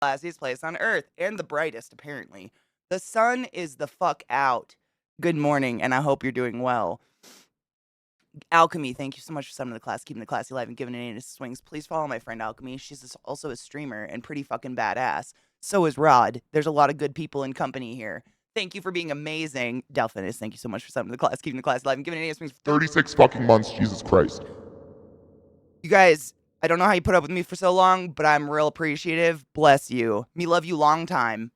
classiest place on earth and the brightest, apparently. The sun is the fuck out. Good morning, and I hope you're doing well. Alchemy, thank you so much for summoning the class, keeping the classy alive, and giving it any swings. Please follow my friend Alchemy. She's also a streamer and pretty fucking badass. So is Rod. There's a lot of good people in company here. Thank you for being amazing. Delphinus, thank you so much for summoning the class, keeping the class alive, and giving it any swings. 36 fucking months, Jesus Christ. You guys, I don't know how you put up with me for so long, but I'm real appreciative. Bless you. Me love you long time.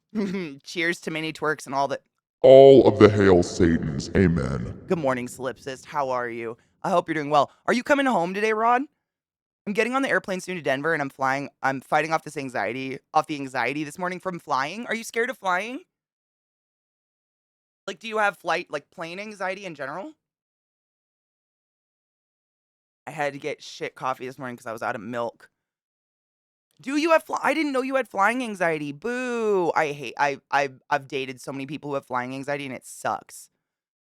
Cheers to mini twerks and all that. All of the Hail Satans, amen. Good morning, Solipsist. How are you? I hope you're doing well. Are you coming home today, Rod? I'm getting on the airplane soon to Denver and I'm flying. I'm fighting off the anxiety this morning from flying. Are you scared of flying? Like, do you have plane anxiety in general? I had to get shit coffee this morning because I was out of milk. Do you have I didn't know you had flying anxiety. Boo. I've dated so many people who have flying anxiety and it sucks.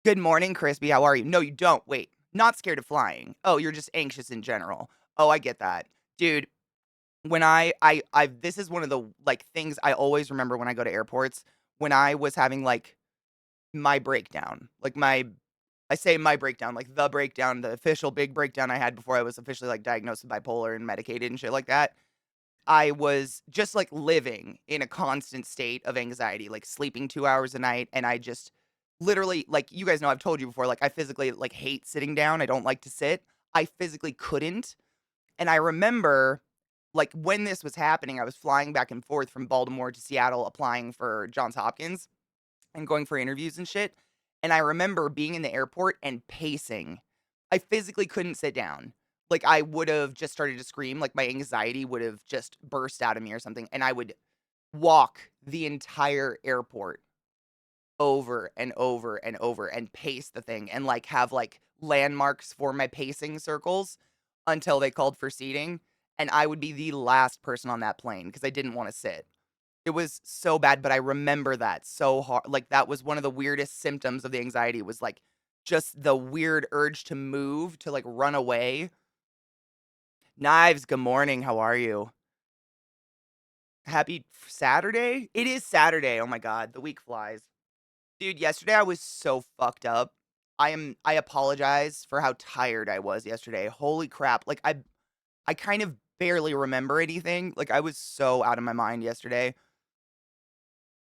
Good morning, Crispy. How are you? No, you don't. Wait. Not scared of flying. Oh, you're just anxious in general. Oh, I get that. Dude, when this is one of the things I always remember when I go to airports, when I was having my breakdown. I say my breakdown, like the breakdown, the official big breakdown I had before I was officially diagnosed with bipolar and medicated and shit like that. I was just living in a constant state of anxiety, sleeping 2 hours a night, and I just literally, you guys know, I've told you before, I physically hate sitting down. I don't like to sit. I physically couldn't. And I remember when this was happening, I was flying back and forth from Baltimore to Seattle applying for Johns Hopkins and going for interviews and shit. And I remember being in the airport and pacing. I physically couldn't sit down. I would have just started to scream. My anxiety would have just burst out of me or something. And I would walk the entire airport over and over and over and pace the thing and have landmarks for my pacing circles until they called for seating. And I would be the last person on that plane because I didn't want to sit. It was so bad, but I remember that so hard. That was one of the weirdest symptoms of the anxiety was just the weird urge to move, to run away. Knives, good morning. How are you? Happy Saturday? It is Saturday. Oh my God, the week flies. Dude, yesterday I was so fucked up. I apologize for how tired I was yesterday. Holy crap. I kind of barely remember anything. I was so out of my mind yesterday.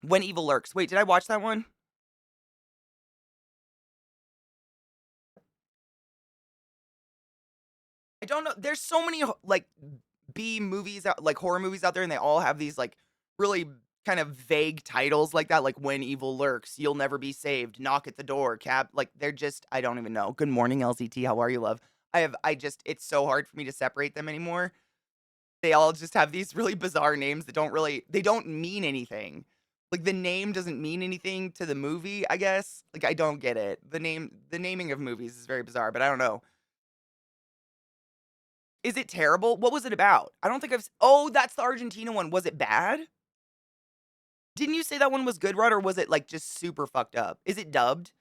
When Evil Lurks. Wait, did I watch that one? I don't know. There's so many B movies out, horror movies out there, and they all have these really kind of vague titles like that, like When Evil Lurks, You'll Never Be Saved, Knock at the Door, Cab. They're just, I don't even know. Good morning, LCT. How are you, love? It's so hard for me to separate them anymore. They all just have these really bizarre names that they don't mean anything. The name doesn't mean anything to the movie, I guess. I don't get it. The naming of movies is very bizarre, but I don't know. Is it terrible? What was it about? I don't think oh, that's the Argentina one. Was it bad? Didn't you say that one was good, Rod, or was it just super fucked up? Is it dubbed?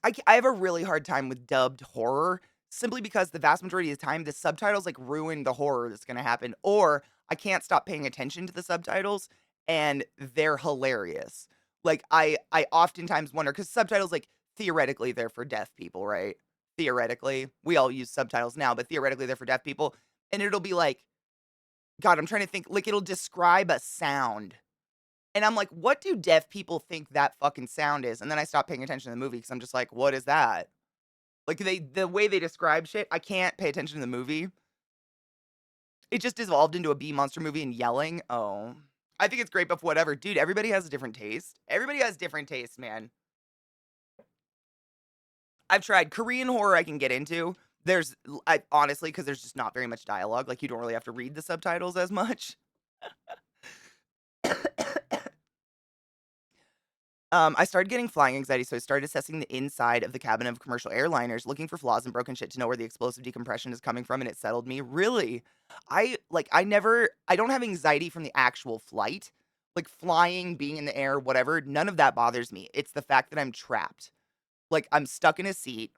I have a really hard time with dubbed horror simply because the vast majority of the time the subtitles ruin the horror that's going to happen, or I can't stop paying attention to the subtitles and they're hilarious. I oftentimes wonder because subtitles theoretically they're for deaf people, right? Theoretically, we all use subtitles now, but theoretically they're for deaf people, and it'll be God, I'm trying to think, it'll describe a sound. And I'm like, what do deaf people think that fucking sound is? And then I stop paying attention to the movie because I'm just like, what is that? The way they describe shit, I can't pay attention to the movie. It just evolved into a B monster movie and yelling. Oh, I think it's great, but whatever. Dude, everybody has a different taste. Everybody has different tastes, man. I've tried Korean horror I can get into. Honestly, because there's just not very much dialogue. You don't really have to read the subtitles as much. I started getting flying anxiety, so I started assessing the inside of the cabin of commercial airliners, looking for flaws and broken shit to know where the explosive decompression is coming from, and it settled me. Really? I don't have anxiety from the actual flight. Flying, being in the air, whatever, none of that bothers me. It's the fact that I'm trapped. I'm stuck in a seat.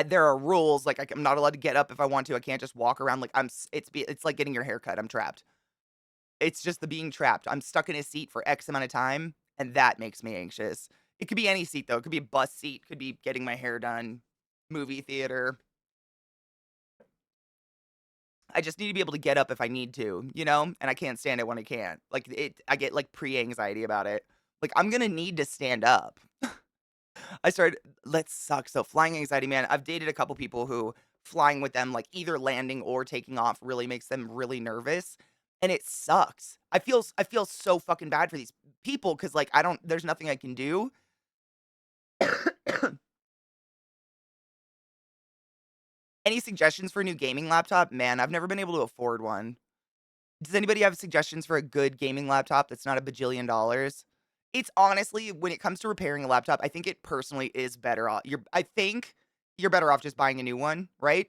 There are rules, I'm not allowed to get up if I want to. I can't just walk around. It's like getting your hair cut. I'm trapped. It's just the being trapped. I'm stuck in a seat for X amount of time, and that makes me anxious. It could be any seat, though. It could be a bus seat, could be getting my hair done, movie theater. I just need to be able to get up if I need to, you know? And I can't stand it when I can't. Like, I get, like, pre-anxiety about it. Like, I'm gonna need to stand up. I started that sucks, though. Flying anxiety, man. I've dated a couple people who flying with them, like, either landing or taking off really makes them really nervous, and it sucks. I feel so fucking bad for these people because, like, I don't there's nothing I can do. Any suggestions for a new gaming laptop? Man, I've never been able to afford one. Does anybody have suggestions for a good gaming laptop that's not a bajillion dollars? It's honestly, when it comes to repairing a laptop, I think it personally is better off. I think you're better off just buying a new one, right?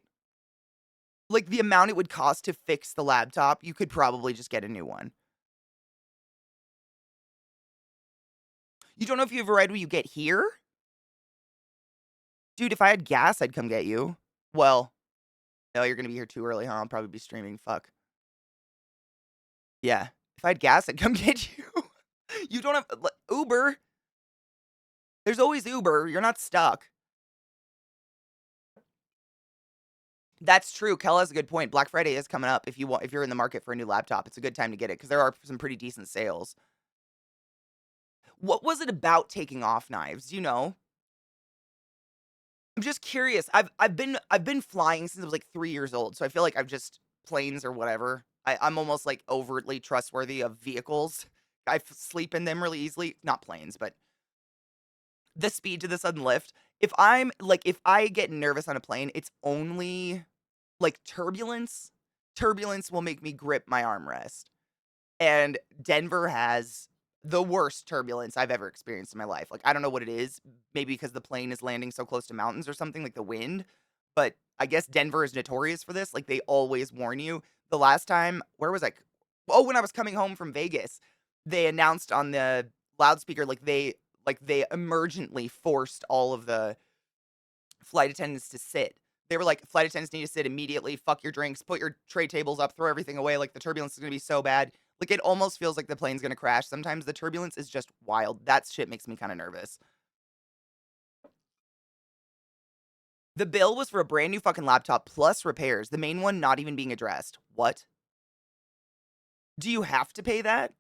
Like the amount it would cost to fix the laptop, you could probably just get a new one. You don't know if you have a ride when you get here? Dude, if I had gas, I'd come get you. Well, no, you're gonna be here too early, huh? I'll probably be streaming. Fuck. Yeah. If I had gas, I'd come get you. You don't have Uber. There's always Uber. You're not stuck. That's true. Kel has a good point. Black Friday is coming up. If you're in the market for a new laptop, it's a good time to get it because there are some pretty decent sales. What was it about taking off knives? You know, I'm just curious. I've been flying since I was like 3 years old, so I feel like I've just planes or whatever. I'm almost like overtly trustworthy of vehicles. Sleep in them really easily. Not planes, but the speed to the sudden lift. If I get nervous on a plane, it's only like turbulence. Turbulence will make me grip my armrest. And Denver has the worst turbulence I've ever experienced in my life. Like, I don't know what it is. Maybe because the plane is landing so close to mountains or something, like the wind. But I guess Denver is notorious for this. Like, they always warn you. The last time, where was I? Oh, when I was coming home from Vegas, they announced on the loudspeaker, like they emergently forced all of the flight attendants to sit. They were like, flight attendants need to sit immediately. Fuck your drinks. Put your tray tables up. Throw everything away. Like the turbulence is gonna be so bad. Like it almost feels like the plane's gonna crash. Sometimes the turbulence is just wild. That shit makes me kind of nervous. The bill was for a brand new fucking laptop plus repairs. The main one not even being addressed. What? Do you have to pay that?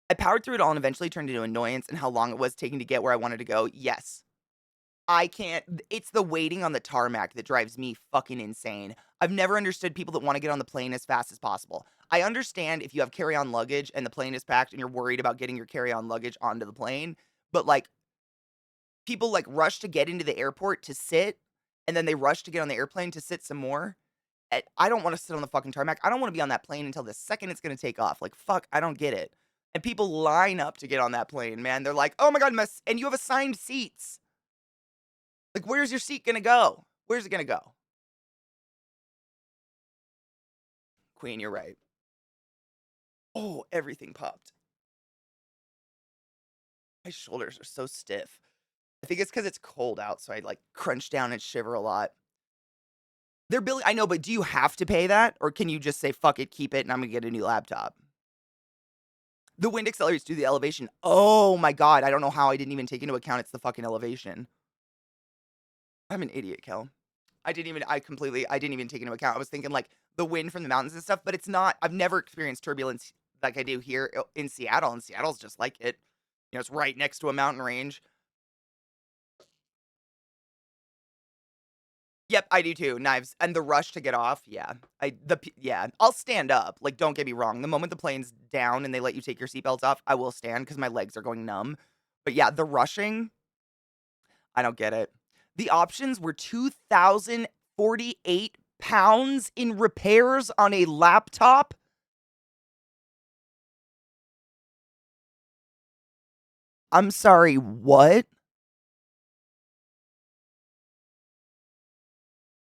I powered through it all and eventually turned into annoyance and how long it was taking to get where I wanted to go. Yes. I can't it's the waiting on the tarmac that drives me fucking insane. I've never understood people that wanna get on the plane as fast as possible. I understand if you have carry-on luggage and the plane is packed and you're worried about getting your carry-on luggage onto the plane, but, like, people, like, rush to get into the airport to sit, and then they rush to get on the airplane to sit some more. I don't wanna sit on the fucking tarmac. I don't wanna be on that plane until the second it's gonna take off. Like, fuck, I don't get it. And people line up to get on that plane, man. They're like, "Oh my god, and you have assigned seats." Like, where's your seat gonna go? Where's it gonna go? Queen, you're right. Oh, everything popped. My shoulders are so stiff. I think it's because it's cold out, so I like crunch down and shiver a lot. They're billing I know, but do you have to pay that? Or can you just say, fuck it, keep it, and I'm gonna get a new laptop? The wind accelerates due to the elevation. Oh my god, I don't know how I didn't even take into account it's the fucking elevation. I'm an idiot, Kel. I didn't even take into account. I was thinking like the wind from the mountains and stuff, but it's not. I've never experienced turbulence like I do here in Seattle, and Seattle's just like it. You know, it's right next to a mountain range. Yep, I do too. Knives and the rush to get off. Yeah, yeah. I'll stand up. Like, don't get me wrong. The moment the plane's down and they let you take your seatbelts off, I will stand because my legs are going numb. But yeah, the rushing, I don't get it. The options were 2,048 pounds in repairs on a laptop. I'm sorry, what?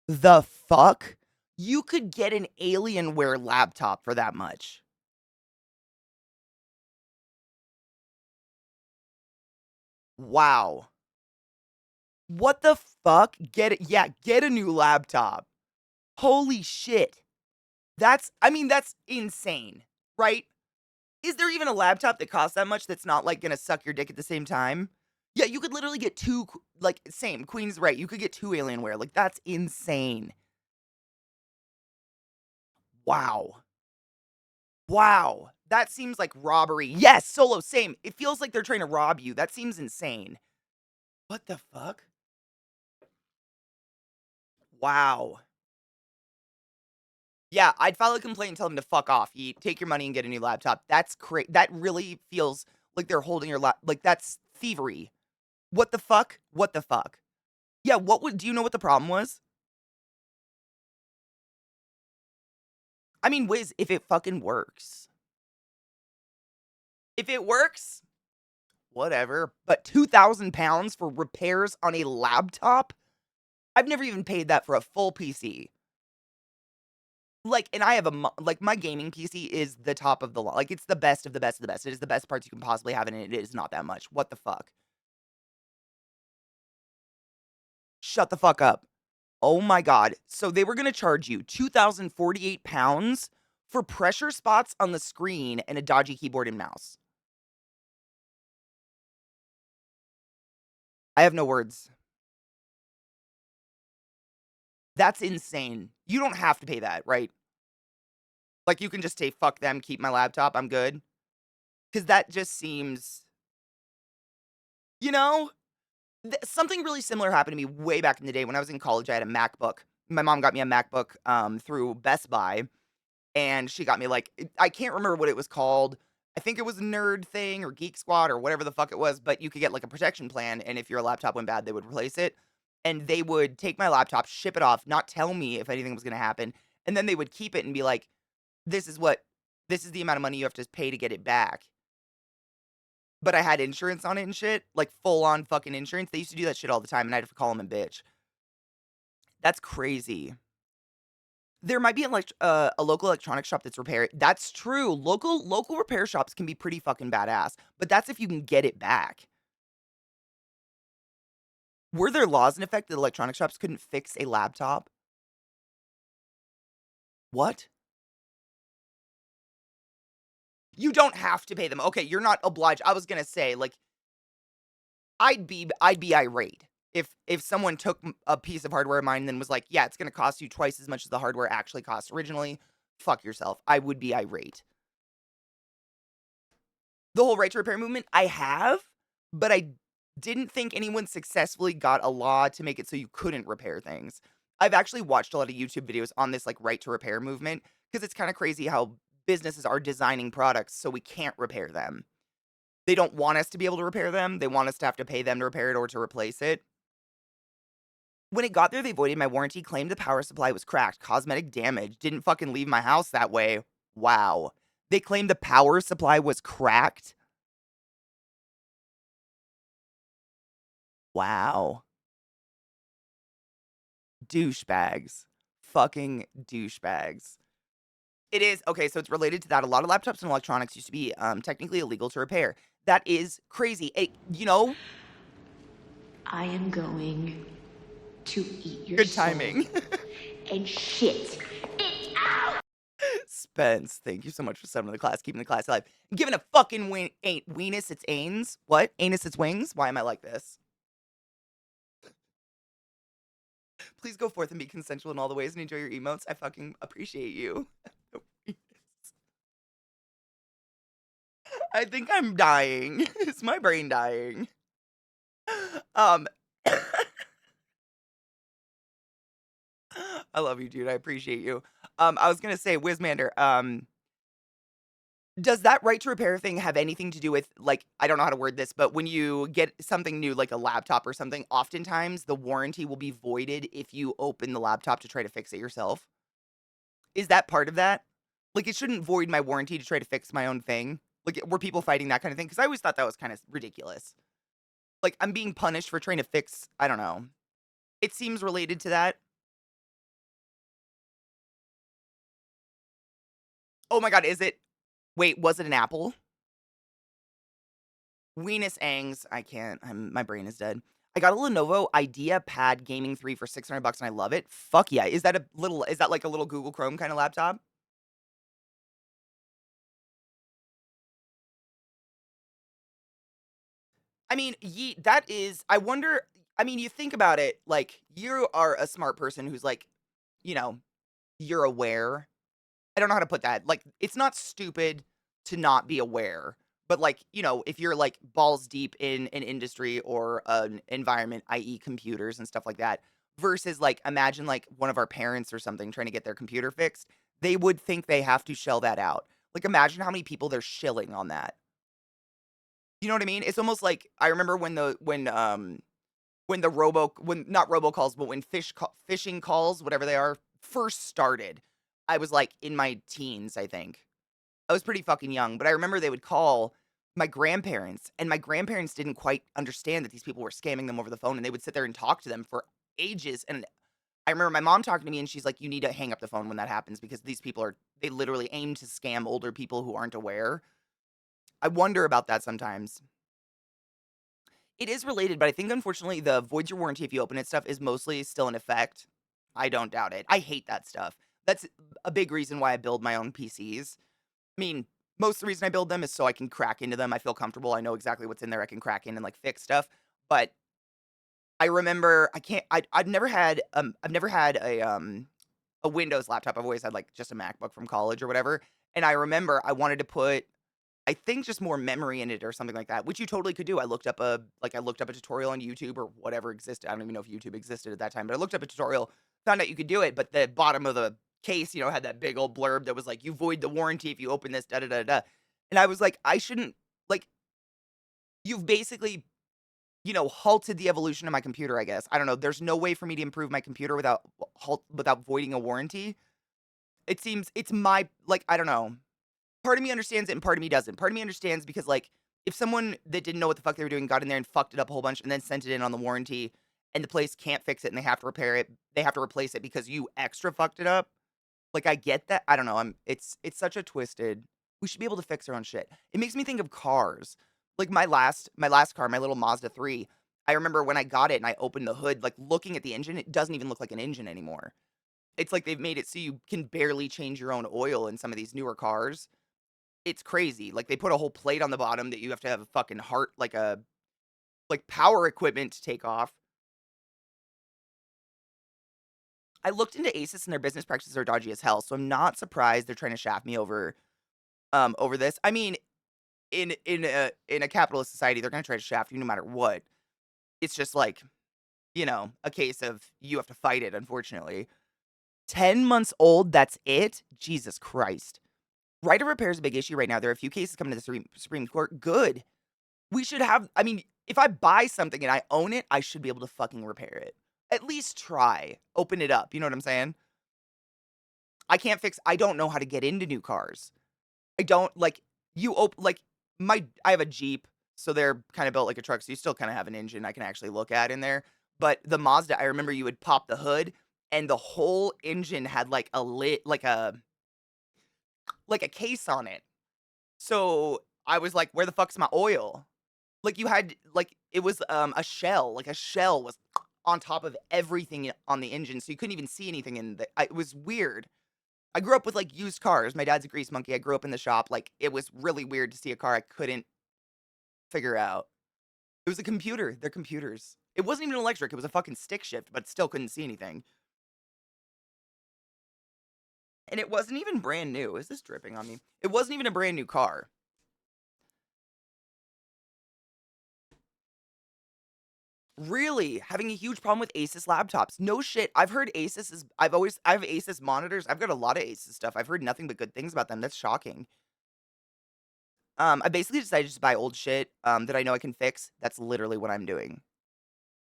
The fuck? You could get an Alienware laptop for that much. Wow. What the fuck? Get it? Yeah, get a new laptop. Holy shit. I mean, that's insane, right? Is there even a laptop that costs that much that's not, like, gonna suck your dick at the same time? Yeah, you could literally get 2 q like, same, Queen's right, you could get 2 Alienware, like, that's insane. Wow. Wow. That seems like robbery. Yes, Solo, same. It feels like they're trying to rob you. That seems insane. What the fuck? Wow. Yeah, I'd file a complaint and tell them to fuck off. You take your money and get a new laptop. That's that really feels like they're holding your like, that's thievery. What the fuck? What the fuck? Yeah, do you know what the problem was? I mean, Wiz, if it fucking works. If it works, whatever. But £2,000 for repairs on a laptop? I've never even paid that for a full PC. Like, and I have like, my gaming PC is the top of the line. Like, it's the best of the best of the best. It is the best parts you can possibly have, and it is not that much. What the fuck? Shut the fuck up. Oh my god. So they were gonna charge you £2,048 for pressure spots on the screen and a dodgy keyboard and mouse. I have no words. That's insane. You don't have to pay that, right? Like, you can just say, "Fuck them, keep my laptop, I'm good." Because that just seems, you know? Something really similar happened to me way back in the day when I was in college. I had a MacBook. My mom got me a MacBook through Best Buy, and she got me like I can't remember what it was called. I think it was a Nerd Thing or Geek Squad or whatever the fuck it was. But you could get like a protection plan, and if your laptop went bad, they would replace it. And they would take my laptop, ship it off, not tell me if anything was going to happen, and then they would keep it and be like, "This is what, this is the amount of money you have to pay to get it back." But I had insurance on it and shit, like full on fucking insurance. They used to do that shit all the time, and I'd have to call them a bitch. That's crazy. There might be a local electronics shop that's repair. That's true. Local repair shops can be pretty fucking badass, but that's if you can get it back. Were there laws in effect that electronic shops couldn't fix a laptop? What? You don't have to pay them. Okay, you're not obliged. I was gonna say, like, I'd be irate if someone took a piece of hardware of mine and then was like, "Yeah, it's gonna cost you twice as much as the hardware actually cost originally." Fuck yourself. I would be irate. The whole right to repair movement, I have, but I didn't think anyone successfully got a law to make it so you couldn't repair things. I've actually watched a lot of YouTube videos on this like right to repair movement because it's kind of crazy how businesses are designing products so we can't repair them. They don't want us to be able to repair them. They want us to have to pay them to repair it or to replace it. When it got there, they voided my warranty, claimed the power supply was cracked, cosmetic damage, didn't fucking leave my house that way. Wow. They claimed the power supply was cracked. Wow. Douchebags. Fucking douchebags. It is okay, so it's related to that. A lot of laptops and electronics used to be technically illegal to repair. That is crazy. I am going to eat your Good soul timing. and shit it out. Spence, thank you so much for subbing the class, keeping the class alive. Giving a fucking weenus its ains. What? Anus its wings? Why am I like this? Please go forth and be consensual in all the ways and enjoy your emotes. I fucking appreciate you. I think I'm dying. Is my brain dying? Um, I love you, dude. I appreciate you. I was gonna say, Wizmander, does that right to repair thing have anything to do with, like, I don't know how to word this, but when you get something new, like a laptop or something, oftentimes the warranty will be voided if you open the laptop to try to fix it yourself? Is that part of that? Like, it shouldn't void my warranty to try to fix my own thing? Like, were people fighting that kind of thing? Because I always thought that was kind of ridiculous. Like, I'm being punished for trying to fix, I don't know. It seems related to that. Oh my god, is it? Wait, was it an apple? Weenus Angs. I can't. My brain is dead. I got a Lenovo IdeaPad Gaming 3 for $600 and I love it. Fuck yeah. Is that like a little Google Chrome kind of laptop? I mean, that is I wonder I mean, you think about it, like, you are a smart person who's, like, you know, you're aware. I don't know how to put that. Like, it's not stupid to not be aware, but, like, if you're, like, balls deep in an industry or an environment, i.e. computers and stuff like that, versus, like, imagine, like, one of our parents or something trying to get their computer fixed, they would think they have to shell that out. Like, imagine how many people they're shilling on that. You know what I mean? It's almost like I remember when the when not robocalls, but when phishing calls, whatever they are, first started. I was, like, in my teens, I think. I was pretty fucking young, but I remember they would call my grandparents, and my grandparents didn't quite understand that these people were scamming them over the phone, and they would sit there and talk to them for ages, and I remember my mom talking to me, and she's like, "You need to hang up the phone when that happens because these people they literally aim to scam older people who aren't aware." I wonder about that sometimes. It is related, but I think unfortunately the void your warranty if you open it stuff is mostly still in effect. I don't doubt it. I hate that stuff. That's a big reason why I build my own PCs. I mean, most of the reason I build them is so I can crack into them. I feel comfortable. I know exactly what's in there. I can crack in and like fix stuff. But I remember I can't. I've never had a Windows laptop. I've always had like just a MacBook from college or whatever. And I remember I wanted to put I think just more memory in it or something like that, which you totally could do. I looked up a tutorial on YouTube or whatever existed. I don't even know if YouTube existed at that time, but I looked up a tutorial, found out you could do it, but the bottom of the case, had that big old blurb that was like, "You void the warranty if you open this, da da da da." And I was like, I shouldn't like you've basically, halted the evolution of my computer, I guess. I don't know. There's no way for me to improve my computer without voiding a warranty. It seems it's my like I don't know. Part of me understands it and part of me doesn't. Part of me understands because, like, if someone that didn't know what the fuck they were doing got in there and fucked it up a whole bunch and then sent it in on the warranty and the place can't fix it and they have to repair it, they have to replace it because you extra fucked it up. Like, I get that. I don't know. It's such a twisted. We should be able to fix our own shit. It makes me think of cars. Like my last car, my little Mazda 3. I remember when I got it and I opened the hood, like looking at the engine, it doesn't even look like an engine anymore. It's like they've made it so you can barely change your own oil in some of these newer cars. It's crazy. Like, they put a whole plate on the bottom that you have to have a fucking heart like, power equipment to take off. I looked into Asus and their business practices are dodgy as hell, so I'm not surprised they're trying to shaft me over this. I mean, in a capitalist society, they're gonna try to shaft you no matter what. It's just like, a case of you have to fight it, unfortunately. 10 months old, that's it? Jesus Christ. Right of repair is a big issue right now. There are a few cases coming to the Supreme Court. Good. We should have I mean, if I buy something and I own it, I should be able to fucking repair it. At least try. Open it up, you know what I'm saying? I don't know how to get into new cars. I don't like I have a Jeep, so they're kind of built like a truck, so you still kind of have an engine I can actually look at in there. But the Mazda, I remember you would pop the hood and the whole engine had like a lid like a case on it. So I was like, where the fuck's my oil? Like, you had like, it was, a shell was on top of everything on the engine, so you couldn't even see anything in the it was weird. I grew up with, like, used cars. My dad's a grease monkey. I grew up in the shop. Like, it was really weird to see a car I couldn't figure out. It was a computer. They're computers. It wasn't even electric. It was a fucking stick shift, but still couldn't see anything. And it wasn't even brand new. Is this dripping on me? It wasn't even a brand new car. Really? Having a huge problem with Asus laptops. No shit. I have Asus monitors. I've got a lot of Asus stuff. I've heard nothing but good things about them. That's shocking. I basically decided just to buy old shit, that I know I can fix. That's literally what I'm doing.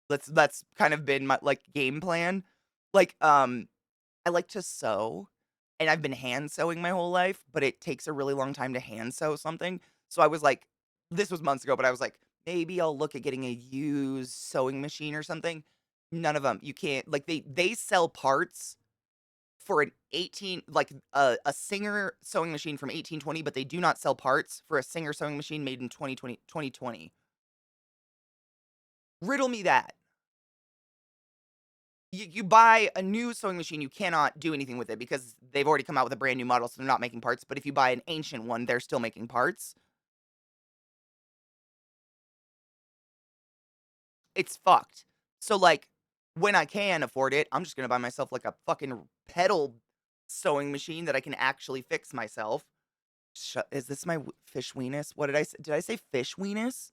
That's kind of been my, like, game plan. Like, I like to sew, and I've been hand sewing my whole life, but it takes a really long time to hand sew something. So I was like this was months ago, but I was like, maybe I'll look at getting a used sewing machine or something. None of them. You can't like they sell parts for an 18 like a Singer sewing machine from 1820, but they do not sell parts for a Singer sewing machine made in 2020. Riddle me that. You buy a new sewing machine, you cannot do anything with it because they've already come out with a brand new model, so they're not making parts. But if you buy an ancient one, they're still making parts. it's fucked. So, like, when I can afford it, I'm just gonna buy myself, like, a fucking pedal sewing machine that I can actually fix myself. Is this my fish weenus? What did I say? Did I say fish weenus?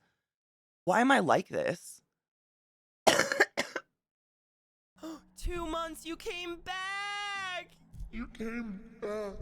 Why am I like this? 2 months, you came back! You came back.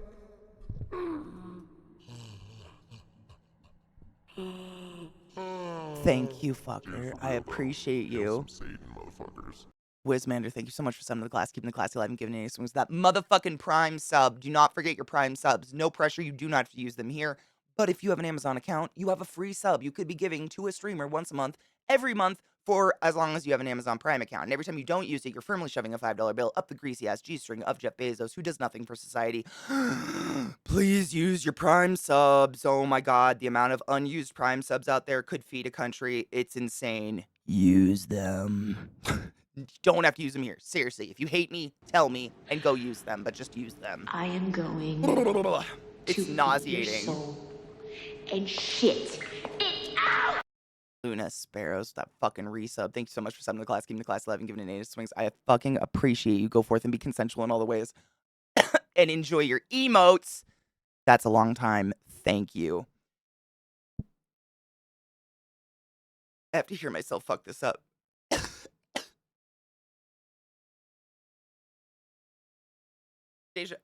Thank you, Dude, fucker. for I real though. appreciate Kill you. some Satan, motherfuckers. Wizmander, thank you so much for subbing to the class, keeping the classy alive and giving any swings. That motherfucking Prime sub. Do not forget your Prime subs. No pressure. You do not have to use them here. But if you have an Amazon account, you have a free sub you could be giving to a streamer once a month, every month, for as long as you have an Amazon Prime account. And every time you don't use it, you're firmly shoving a $5 bill up the greasy ass G string of Jeff Bezos, who does nothing for society. Please use your Prime subs. Oh my god, the amount of unused Prime subs out there could feed a country. It's insane. Use them. Don't have to use them here. Seriously, if you hate me, tell me and go use them, but just use them. I am going It's to eat your nauseating. soul and shit it out. Luna Sparrows, that fucking resub. Thank you so much for subbing to the class, keeping the class alive, and giving it native swings. I fucking appreciate you. Go forth and be consensual in all the ways. And enjoy your emotes. That's a long time. Thank you. I have to hear myself fuck this up. Deja.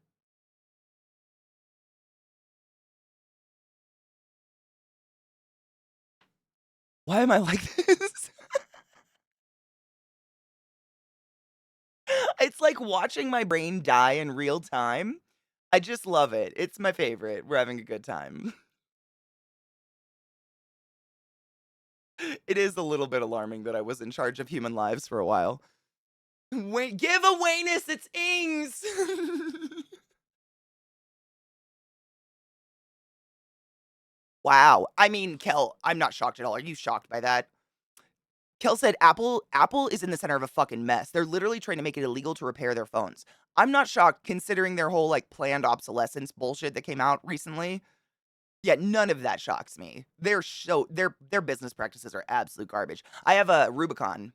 Why am I like this? It's like watching my brain die in real time. I just love it. It's my favorite. We're having a good time. It is a little bit alarming that I was in charge of human lives for a while. Wait, give a Wayness, it's Ings! Wow. I mean, Kel, I'm not shocked at all. Are you shocked by that? Kel said Apple is in the center of a fucking mess. They're literally trying to make it illegal to repair their phones. I'm not shocked considering their whole like planned obsolescence bullshit that came out recently. Yeah, none of that shocks me. Their business practices are absolute garbage. I have a Rubicon,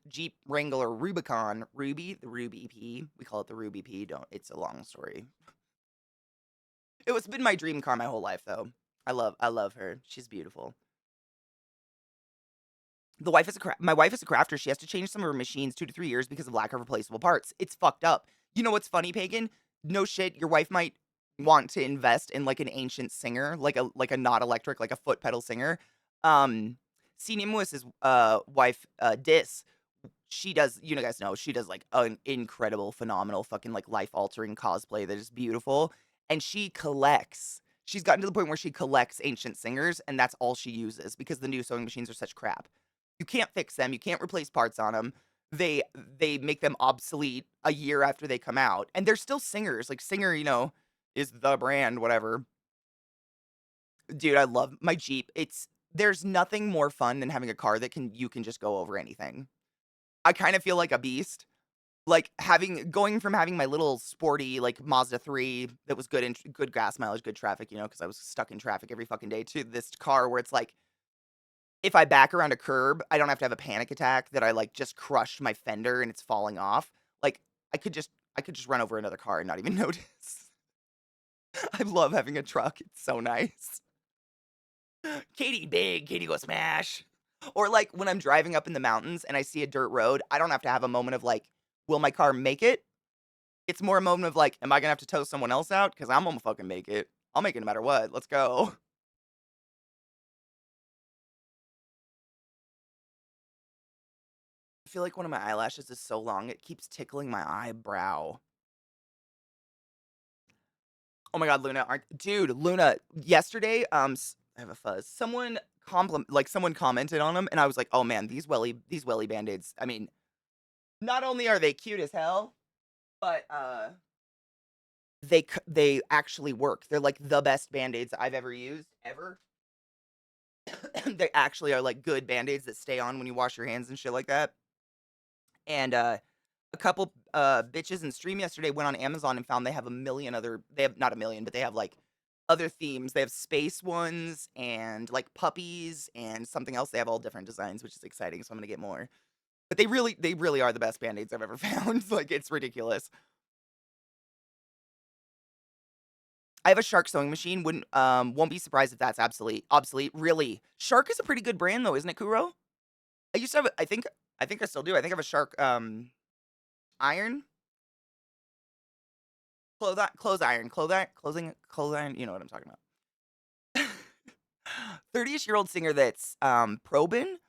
Jeep Wrangler Rubicon, the Ruby P. We call it the Ruby P. It's a long story. It's been my dream car my whole life though. I love her. She's beautiful. My wife is a crafter. She has to change some of her machines 2 to 3 years because of lack of replaceable parts. It's fucked up. You know what's funny, Pagan? No shit, your wife might want to invest in like an ancient singer, like a not electric, like a foot pedal singer. C. Nimwis's wife, Dis, she does, you know, guys know, she does like an incredible, phenomenal, fucking like life altering cosplay that is beautiful. And she collects. She's gotten to the point where she collects ancient singers, and that's all she uses because the new sewing machines are such crap. You can't fix them. You can't replace parts on them. They make them obsolete a year after they come out, and they're still singers. Like Singer, you know, is the brand, whatever. Dude, I love my Jeep. There's nothing more fun than having a car that you can just go over anything. I kind of feel like a beast. Like going from having my little sporty like Mazda 3 that was good gas mileage, good traffic, you know, because I was stuck in traffic every fucking day, to this car where it's like if I back around a curb, I don't have to have a panic attack that I like just crushed my fender and it's falling off. Like I could just run over another car and not even notice. I love having a truck. It's so nice. Katie big, Katie go smash. Or like when I'm driving up in the mountains and I see a dirt road, I don't have to have a moment of like, will my car make it? It's more a moment of like, am I gonna have to tow someone else out? Because I'm gonna fucking make it. I'll make it no matter what. Let's go. I feel like one of my eyelashes is so long, it keeps tickling my eyebrow. Oh my god, Luna, dude, Luna, yesterday, I have a fuzz. Someone commented on them, and I was like, oh man, these welly band-aids. I mean, not only are they cute as hell, but they actually work. They're like the best band-aids I've ever used ever. They actually are like good band-aids that stay on when you wash your hands and shit like that. And a couple bitches in stream yesterday went on Amazon and found they have not a million, but they have like other themes. They have space ones and like puppies and something else. They have all different designs, which is exciting. So I'm gonna get more. But they really are the best band-aids I've ever found. Like it's ridiculous. I have a Shark sewing machine. Won't be surprised if that's obsolete. Really, Shark is a pretty good brand though, isn't it, Kuro? I used to have. I think I still do. I think I have a Shark iron clothes iron. You know what I'm talking about. 30-ish-year-old singer that's probin.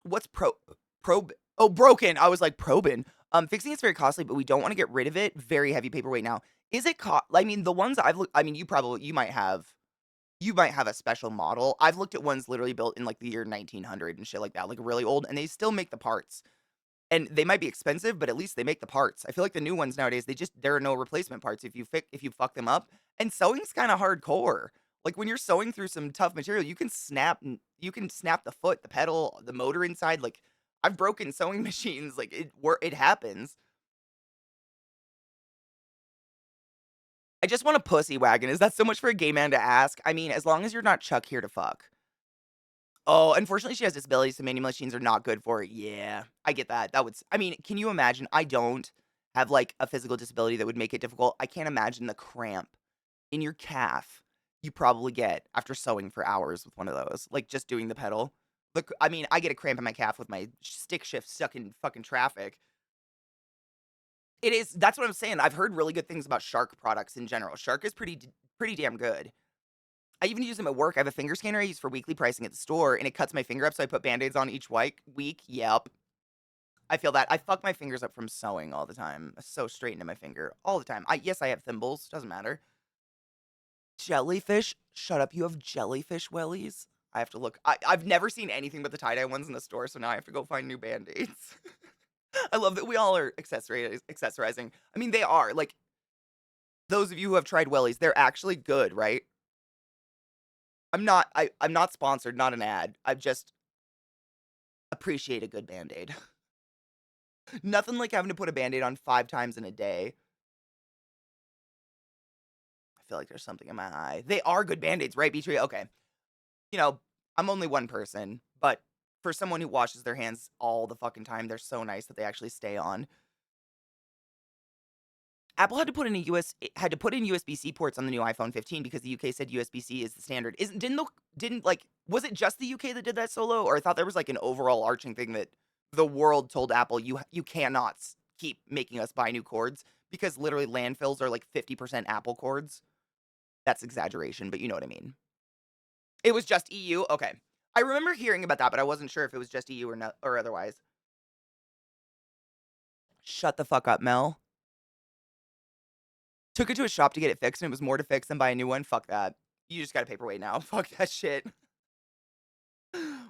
What's probe? Oh, broken. I was like probin. Fixing it's very costly, but we don't want to get rid of it. Very heavy paperweight now. Is it I mean, the ones I've looked. I mean, you might have a special model. I've looked at ones literally built in like the year 1900 and shit like that, like really old, and they still make the parts. And they might be expensive, but at least they make the parts. I feel like the new ones nowadays, there are no replacement parts if you fuck them up. And sewing's kind of hardcore. Like when you're sewing through some tough material, you can snap the foot, the pedal, the motor inside. Like I've broken sewing machines. Like it happens. I just want a pussy wagon. Is that so much for a gay man to ask? I mean, as long as you're not Chuck here to fuck. Oh, unfortunately, she has disabilities, so manual machines are not good for it. Yeah, I get that. I mean, can you imagine? I don't have like a physical disability that would make it difficult. I can't imagine the cramp in your calf you probably get after sewing for hours with one of those, like just doing the pedal. Look, I mean, I get a cramp in my calf with my stick shift stuck in fucking traffic. That's what I'm saying. I've heard really good things about Shark products in general. Shark is pretty damn good. I even use them at work. I have a finger scanner I use for weekly pricing at the store, and it cuts my finger up, so I put Band-Aids on each week. Yep. I feel that. I fuck my fingers up from sewing all the time. So straight into my finger all the time. Yes, I have thimbles. Doesn't matter. Jellyfish? Shut up. You have jellyfish wellies? I have to look. I've never seen anything but the tie-dye ones in the store, so now I have to go find new Band-Aids. I love that we all are accessorizing. I mean, they are. Like, those of you who have tried wellies, they're actually good, right? I'm not sponsored, not an ad. I just appreciate a good Band-Aid. Nothing like having to put a Band-Aid on 5 times in a day. I feel like there's something in my eye. They are good Band-Aids, right, Beatrice? Okay. You know, I'm only one person, but for someone who washes their hands all the fucking time, they're so nice that they actually stay on. Apple had to put in USB-C ports on the new iPhone 15 because the UK said USB-C is the standard. Didn't like was it just the UK that did that solo, or I thought there was like an overall arching thing that the world told Apple you cannot keep making us buy new cords because literally landfills are like 50% Apple cords. That's exaggeration, but you know what I mean. It was just EU. Okay, I remember hearing about that, but I wasn't sure if it was just EU or not or otherwise. Shut the fuck up, Mel. Took it to a shop to get it fixed, and it was more to fix than buy a new one. Fuck that. You just got a paperweight now. Fuck that shit.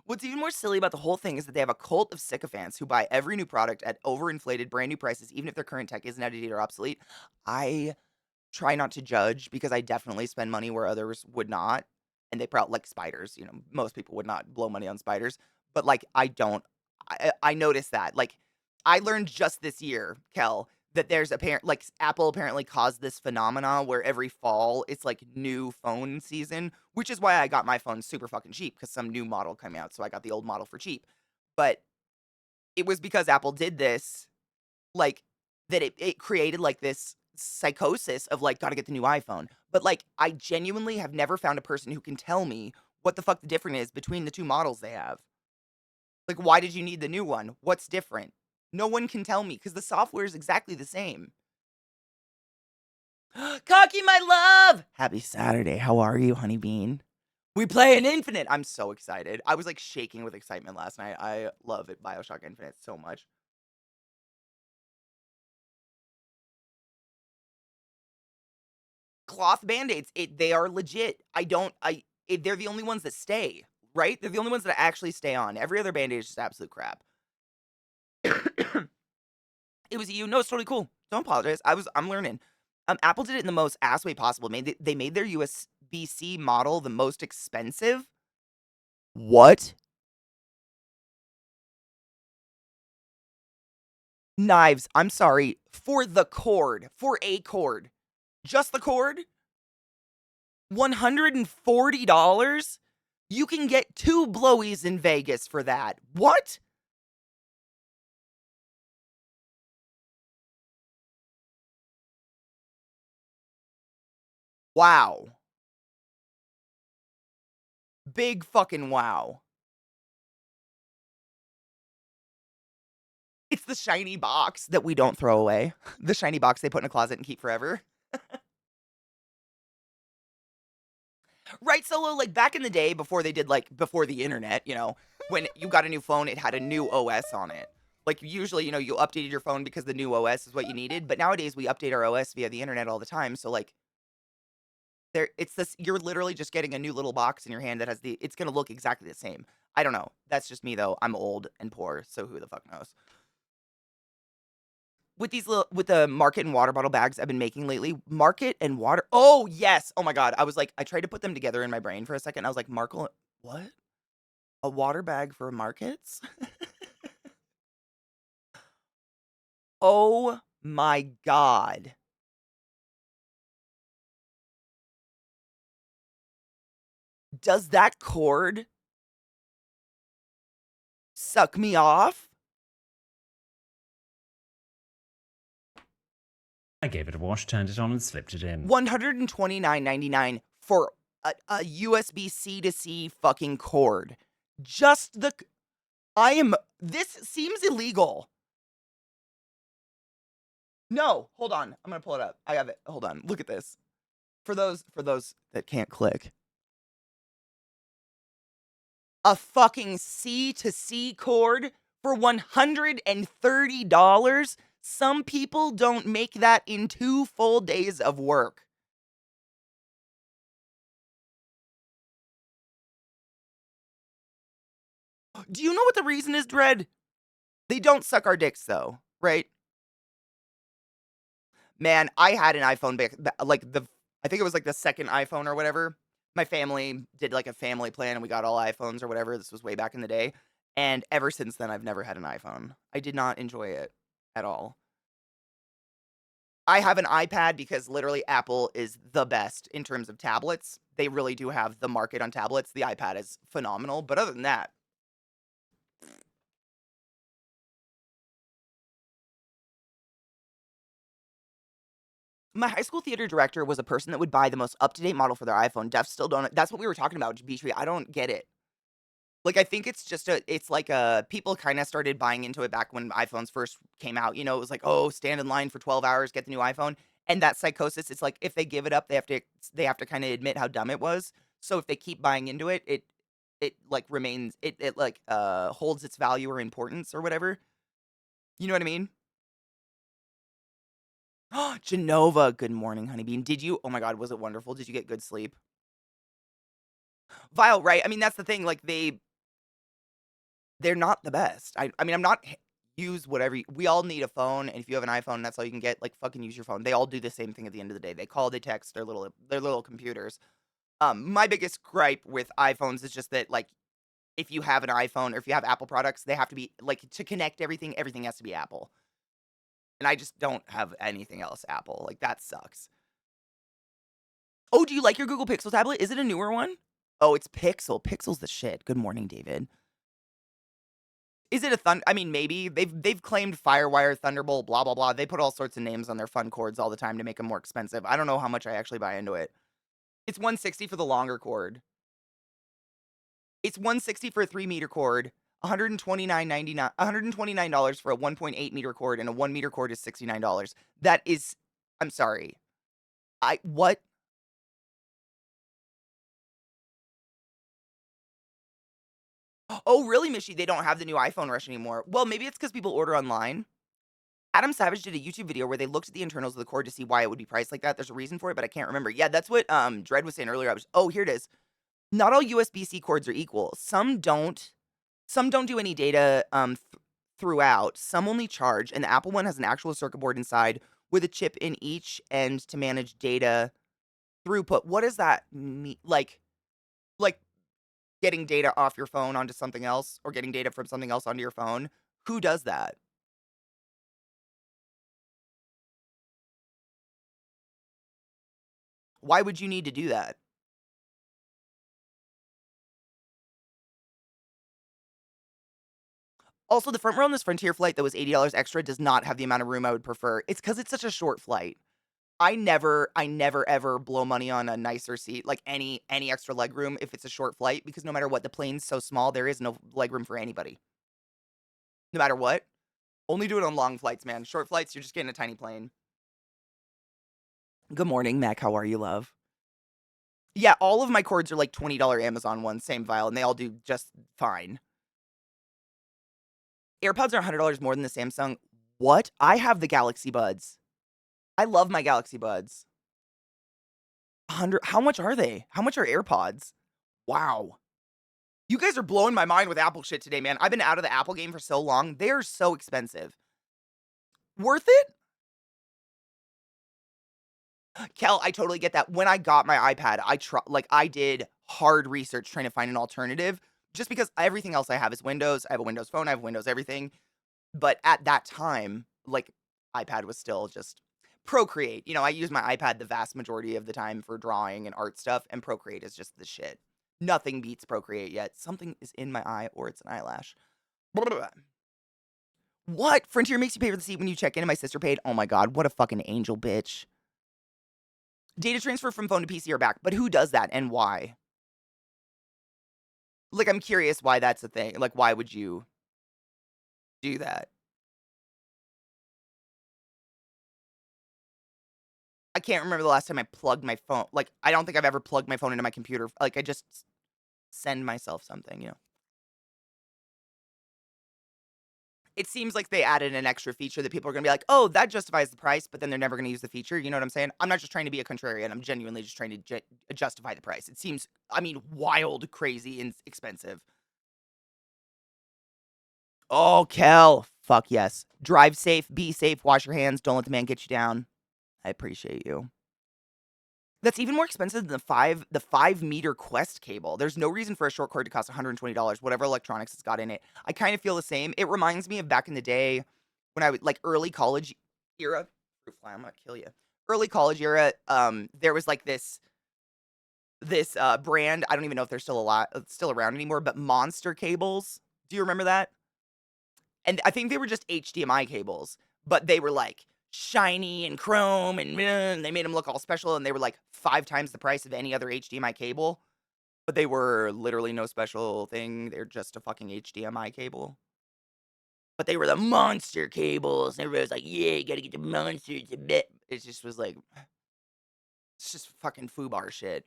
What's even more silly about the whole thing is that they have a cult of sycophants who buy every new product at overinflated brand new prices, even if their current tech isn't outdated or obsolete. I try not to judge because I definitely spend money where others would not. And they probably like spiders, most people would not blow money on spiders. But like I don't I noticed that. Like I learned just this year, Kel, that there's Apple apparently caused this phenomena where every fall it's like new phone season, which is why I got my phone super fucking cheap because some new model came out, so I got the old model for cheap. But it was because Apple did this, like that it created like this psychosis of like gotta get the new iPhone. But like I genuinely have never found a person who can tell me what the fuck the difference is between the two models they have. Like, why did you need the new one? What's different? No one can tell me because the software is exactly the same. Cocky, my love! Happy Saturday. How are you, honey bean? We play an Infinite. I'm so excited. I was like shaking with excitement last night. I love it, BioShock Infinite so much. Cloth band-aids, they are legit. They're the only ones that stay, right? They're the only ones that actually stay on. Every other band-aid is just absolute crap. It was you. No, it's totally cool. Don't apologize. I'm learning. Apple did it in the most ass way possible. They made their USB-C model the most expensive. What? Knives, I'm sorry, for the cord, for a cord. Just the cord? $140? You can get 2 blowies in Vegas for that. What? Wow. Big fucking wow. It's the shiny box that we don't throw away. The shiny box they put in a closet and keep forever. Right, Solo, like, back in the day before they did, like, before the internet, when you got a new phone, it had a new OS on it. Like, usually, you updated your phone because the new OS is what you needed, but nowadays we update our OS via the internet all the time, so, like, it's this you're literally just getting a new little box in your hand that has it's gonna look exactly the same. I don't know. That's just me, though. I'm old and poor, so who the fuck knows? With the market and water bottle bags I've been making lately, market and water oh, yes! Oh my god, I was like I tried to put them together in my brain for a second, I was like, "Markle what? A water bag for markets?" Oh my god. Does that cord suck me off? I gave it a wash, turned it on, and slipped it in. $129.99 for a USB-C to C fucking cord. Just the this seems illegal. No, hold on. I'm gonna pull it up. I have it. Hold on. Look at this. For those that can't click. A fucking C to C cord for $130? Some people don't make that in 2 full days of work. Do you know what the reason is, Dread? They don't suck our dicks though, right? Man, I had an iPhone back, like I think it was like the second iPhone or whatever. My family did like a family plan and we got all iPhones or whatever. This was way back in the day. And ever since then, I've never had an iPhone. I did not enjoy it at all. I have an iPad because literally Apple is the best in terms of tablets. They really do have the market on tablets. The iPad is phenomenal. But other than that, my high school theater director was a person that would buy the most up-to-date model for their iPhone. Deaf still don't. That's what we were talking about, Beatree. I don't get it. Like, I think it's like people kind of started buying into it back when iPhones first came out. It was like, oh, stand in line for 12 hours, get the new iPhone. And that psychosis, it's like if they give it up, they have to kind of admit how dumb it was. So if they keep buying into it, it like remains it like holds its value or importance or whatever. You know what I mean? Genova, good morning, honeybean. Did you? Oh my god, was it wonderful? Did you get good sleep? Vile, right? I mean, that's the thing. Like they're not the best. I mean, I'm not use whatever we all need a phone, and if you have an iPhone, that's all you can get. Like fucking use your phone. They all do the same thing at the end of the day. They call, they text, they're little computers. My biggest gripe with iPhones is just that like if you have an iPhone or if you have Apple products, they have to be like to connect everything. Everything has to be Apple, and I just don't have anything else Apple. Like that sucks. Oh, do you like your Google Pixel tablet? Is it a newer one? Oh, it's Pixel. Pixel's the shit. Good morning, David. Is it a I mean, maybe they've claimed FireWire, Thunderbolt, blah blah blah. They put all sorts of names on their fun cords all the time to make them more expensive. I don't know how much I actually buy into it. It's 160 for the longer cord. It's 160 for a 3 meter cord. 129.99. $129 for a 1.8 meter cord, and a 1 meter cord is $69. That is, I'm sorry. What? Oh, really, Mishy? They don't have the new iPhone Rush anymore. Well, maybe it's because people order online. Adam Savage did a YouTube video where they looked at the internals of the cord to see why it would be priced like that. There's a reason for it, but I can't remember. Yeah, that's what Dread was saying earlier. Oh, here it is. Not all USB-C cords are equal. Some don't. Some don't do any data throughout. Some only charge, and the Apple one has an actual circuit board inside with a chip in each end to manage data throughput. What does that mean? Like getting data off your phone onto something else or getting data from something else onto your phone? Who does that? Why would you need to do that? Also, the front row on this Frontier flight that was $80 extra does not have the amount of room I would prefer. It's because it's such a short flight. I never ever blow money on a nicer seat, like any extra leg room if it's a short flight, because no matter what, the plane's so small, there is no leg room for anybody. No matter what. Only do it on long flights, man. Short flights, you're just getting a tiny plane. Good morning, Mac. How are you, love? Yeah, all of my cords are like $20 Amazon ones, same vial, and they all do just fine. AirPods are $100 more than the Samsung. What? I have the Galaxy Buds. I love my Galaxy Buds. 100. How much are they? How much are AirPods? Wow. You guys are blowing my mind with Apple shit today, man. I've been out of the Apple game for so long. They're so expensive. Worth it? Kel, I totally get that. When I got my iPad, I did hard research trying to find an alternative just because everything else I have is Windows. I have a Windows phone, I have Windows everything. But at that time, like, iPad was still just Procreate. You know, I use my iPad the vast majority of the time for drawing and art stuff, and Procreate is just the shit. Nothing beats Procreate yet. Something is in my eye, or it's an eyelash. What? Frontier makes you pay for the seat when you check in, and my sister paid? Oh my god, what a fucking angel bitch. Data transfer from phone to PC or back, but who does that and why? Like, I'm curious why that's a thing. Like, why would you do that? I can't remember the last time I plugged my phone. Like, I don't think I've ever plugged my phone into my computer. Like, I just send myself something, you know? It seems like they added an extra feature that people are gonna be like, oh, that justifies the price, but then they're never gonna use the feature. You know what I'm saying? I'm not just trying to be a contrarian. I'm genuinely just trying to justify the price. It seems, I mean, wild, crazy, and expensive. Oh, Kel. Fuck yes. Drive safe, be safe, wash your hands, don't let the man get you down. I appreciate you. That's even more expensive than the 5 meter Quest cable. There's no reason for a short cord to cost $120, whatever electronics it's got in it. I kind of feel the same. It reminds me of back in the day when I would like early college era. Fruit fly, I'm gonna kill you. Early college era. There was like this brand. I don't even know if they're still around anymore. But Monster cables. Do you remember that? And I think they were just HDMI cables, but they were like shiny and chrome and they made them look all special, and they were like 5 times the price of any other HDMI cable, but they were literally no special thing. They're just a fucking HDMI cable. But they were the monster cables, and everybody was like, yeah, you gotta get the monster. It's a bit. It just was like, it's just fucking foobar shit.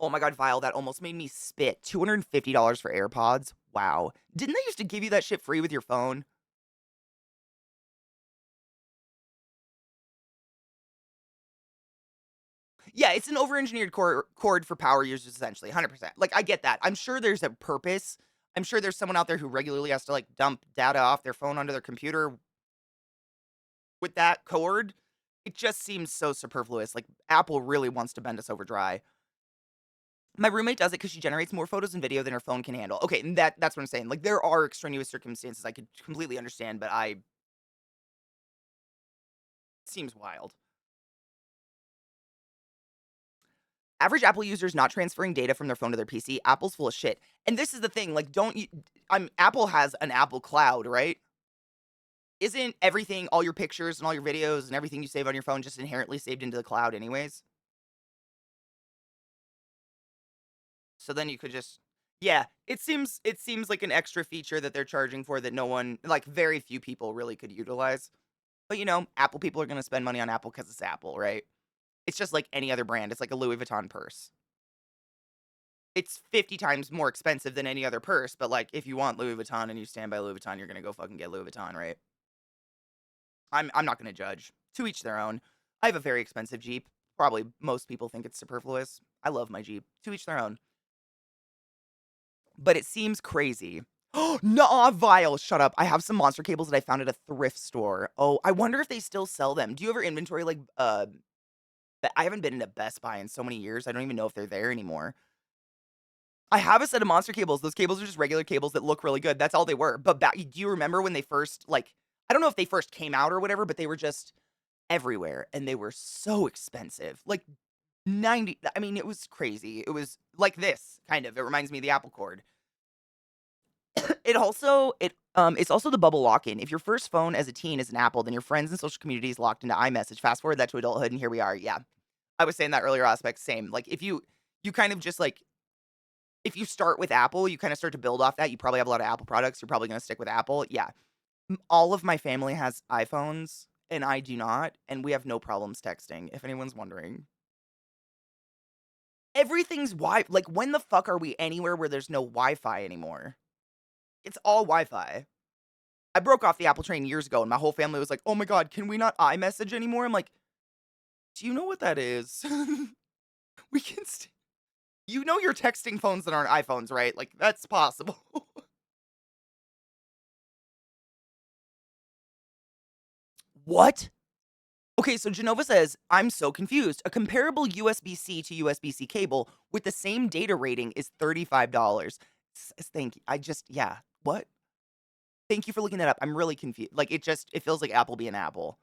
Oh my god, Vile, that almost made me spit. $250 for AirPods? Wow. Didn't they used to give you that shit free with your phone? Yeah, it's an over-engineered cord for power users, essentially, 100%. Like, I get that. I'm sure there's a purpose. I'm sure there's someone out there who regularly has to, like, dump data off their phone onto their computer with that cord. It just seems so superfluous. Like, Apple really wants to bend us over dry. My roommate does it because she generates more photos and video than her phone can handle. Okay, and that's what I'm saying. Like, there are extraneous circumstances I could completely understand, but seems wild. Average Apple users not transferring data from their phone to their PC. Apple's full of shit. And this is the thing, like, don't you Apple has an Apple Cloud, right? Isn't everything, all your pictures and all your videos and everything you save on your phone just inherently saved into the cloud anyways? So then you could just yeah, it seems like an extra feature that they're charging for that no one, like, very few people really could utilize. But, you know, Apple people are gonna spend money on Apple because it's Apple, right? It's just like any other brand. It's like a Louis Vuitton purse. It's 50 times more expensive than any other purse, but, like, if you want Louis Vuitton and you stand by Louis Vuitton, you're gonna go fucking get Louis Vuitton, right? I'm not gonna judge. To each their own. I have a very expensive Jeep. Probably most people think it's superfluous. I love my Jeep. To each their own. But it seems crazy. Oh, nah, Vile, shut up. I have some monster cables that I found at a thrift store. Oh, I wonder if they still sell them. Do you ever inventory, like, I haven't been into Best Buy in so many years, I don't even know if they're there anymore. I have a set of monster cables. Those cables are just regular cables that look really good. That's all they were. But do you remember when they first, like, I don't know if they first came out or whatever, but they were just everywhere, and they were so expensive. Like 90, I mean, it was crazy. It was like this, kind of. It reminds me of the Apple cord. It's also the bubble lock-in. If your first phone as a teen is an Apple, then your friends and social community is locked into iMessage. Fast forward that to adulthood, and here we are. Yeah. I was saying that earlier aspect, same. Like if you kind of just like if you start with Apple, you kind of start to build off that. You probably have a lot of Apple products. You're probably going to stick with Apple. Yeah. All of my family has iPhones and I do not, and we have no problems texting, if anyone's wondering. Everything's like when the fuck are we anywhere where there's no Wi-Fi anymore? It's all Wi-Fi. I broke off the Apple train years ago and my whole family was like, "Oh my god, can we not iMessage anymore?" I'm like, "Do you know what that is?" we can You know you're texting phones that aren't iPhones, right? Like that's possible. What? Okay, so Genova says, I'm so confused. A comparable USB-C to USB-C cable with the same data rating is $35. Thank you. Yeah. What? Thank you for looking that up. I'm really confused. Like, it feels like Apple being Apple.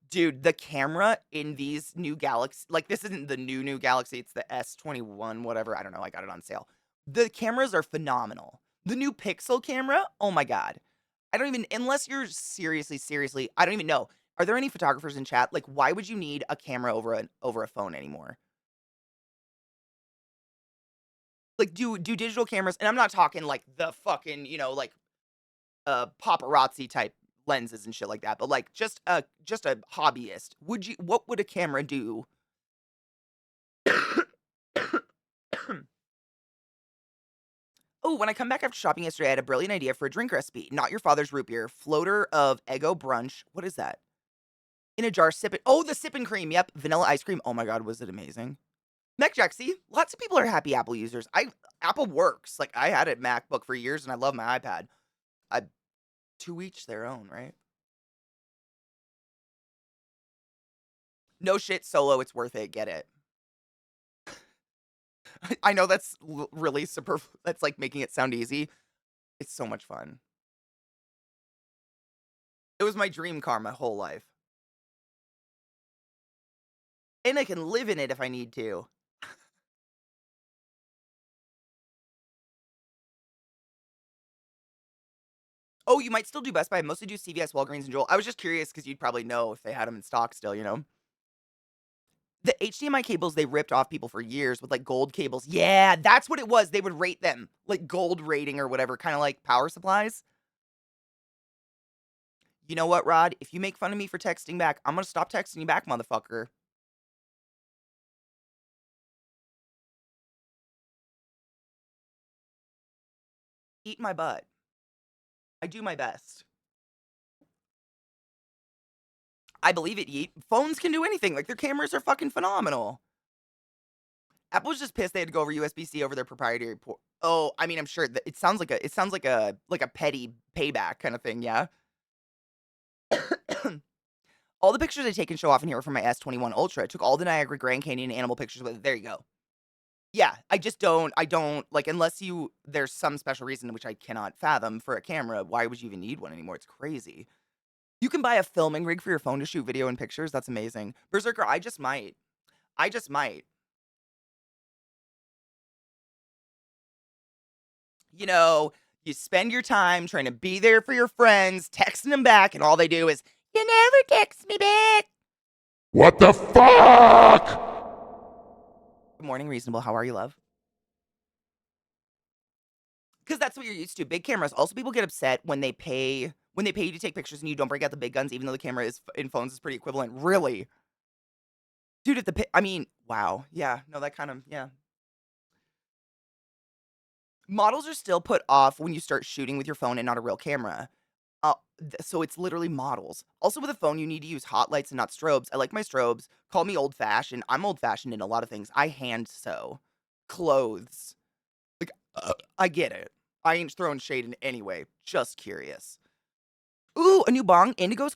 Dude, the camera in these new Galaxy, like, this isn't the new Galaxy, it's the S21, whatever. I don't know. I got it on sale. The cameras are phenomenal. The new Pixel camera, oh my God. I don't even, unless you're seriously, I don't even know. Are there any photographers in chat? Like, why would you need a camera over a phone anymore? Like, do digital cameras, and I'm not talking like the fucking, like paparazzi type lenses and shit like that, but like just a hobbyist. What would a camera do? Oh, when I come back after shopping yesterday, I had a brilliant idea for a drink recipe. Not your father's root beer. Floater of Eggo brunch. What is that? In a jar, sip it. Oh, the sipping cream. Yep. Vanilla ice cream. Oh my God, was it amazing? MacJack, see? Lots of people are happy Apple users. Apple works. Like, I had a MacBook for years and I love my iPad. I To each their own, right? No shit, Solo, it's worth it. Get it. I know that's really super. That's like making it sound easy. It's so much fun. It was my dream car my whole life. And I can live in it if I need to. Oh, you might still do Best Buy. I mostly do CVS, Walgreens, and Joel. I was just curious because you'd probably know if they had them in stock still. The HDMI cables, they ripped off people for years with like gold cables. Yeah, that's what it was. They would rate them like gold rating or whatever, kind of like power supplies. You know what, Rod? If you make fun of me for texting back, I'm gonna stop texting you back, motherfucker. Eat my butt. I do my best. I believe it, Yeet. Phones can do anything. Like, their cameras are fucking phenomenal. Apple was just pissed they had to go over USB-C over their proprietary port. Oh, I mean, I'm sure that it sounds like a petty payback kind of thing, yeah. All the pictures I take and show off in here are from my S21 Ultra. I took all the Niagara Grand Canyon animal pictures with it. There you go. Yeah, I don't like unless there's some special reason which I cannot fathom for a camera. Why would you even need one anymore? It's crazy. You can buy a filming rig for your phone to shoot video and pictures. That's amazing. Berserker, I just might. I just might. You know, you spend your time trying to be there for your friends, texting them back, and all they do is, "You never text me back." What the fuck? Good morning, Reasonable. How are you, love? Because that's what you're used to. Big cameras. Also, people get upset when they pay you to take pictures and you don't break out the big guns, even though the camera is in phones is pretty equivalent. Really, dude. I mean, wow. Yeah. No, that kind of yeah. Models are still put off when you start shooting with your phone and not a real camera. So it's literally models. Also, with a phone, you need to use hot lights and not strobes. I like my strobes. Call me old fashioned. I'm old fashioned in a lot of things. I hand sew clothes. Like, I get it. I ain't throwing shade in any way. Just curious. Ooh, a new bong. Indigo's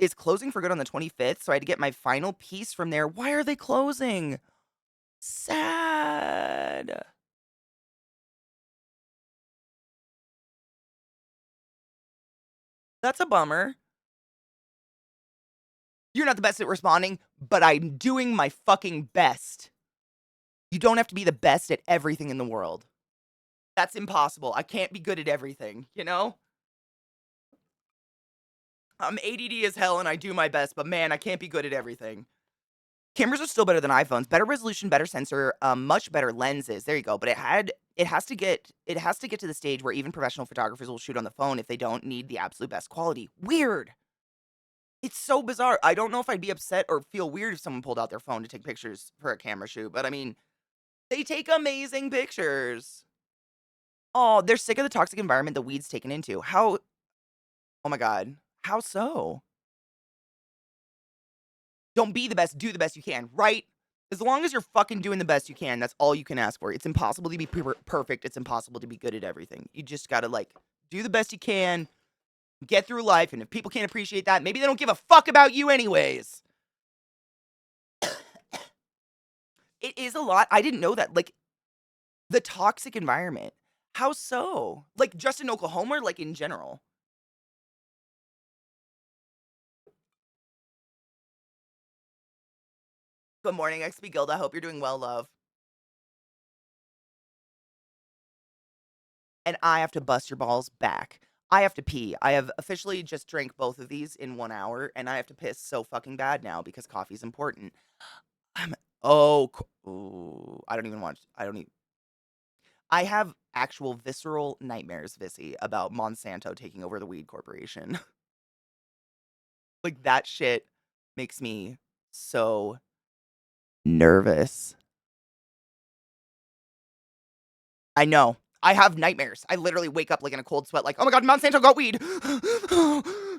is closing for good on the 25th, so I had to get my final piece from there. Why are they closing? Sad. That's a bummer. You're not the best at responding, but I'm doing my fucking best. You don't have to be the best at everything in the world. That's impossible. I can't be good at everything, you know? I'm ADD as hell and I do my best, but man, I can't be good at everything. Cameras are still better than iPhones. Better resolution, better sensor, much better lenses. There you go. But it has to get to the stage where even professional photographers will shoot on the phone if they don't need the absolute best quality. Weird. It's so bizarre. I don't know if I'd be upset or feel weird if someone pulled out their phone to take pictures for a camera shoot, but I mean, they take amazing pictures. Oh, they're sick of the toxic environment the weed's taken into. How? Oh my God. How so? Don't be the best, do the best you can, right? As long as you're fucking doing the best you can, that's all you can ask for. It's impossible to be perfect. It's impossible to be good at everything. You just gotta, like, do the best you can, get through life, and if people can't appreciate that, maybe they don't give a fuck about you anyways. It is a lot. I didn't know that. Like, the toxic environment. How so? Like, just in Oklahoma or, like, in general? Good morning, XP Guild. I hope you're doing well, love. And I have to bust your balls back. I have to pee. I have officially just drank both of these in 1 hour, and I have to piss so fucking bad now because coffee's important. I'm ooh, I don't even I have actual visceral nightmares, Vissy, about Monsanto taking over the weed corporation. Like, that shit makes me so nervous. I know. I have nightmares. I literally wake up, like, in a cold sweat, like, "Oh my god, Monsanto got weed!"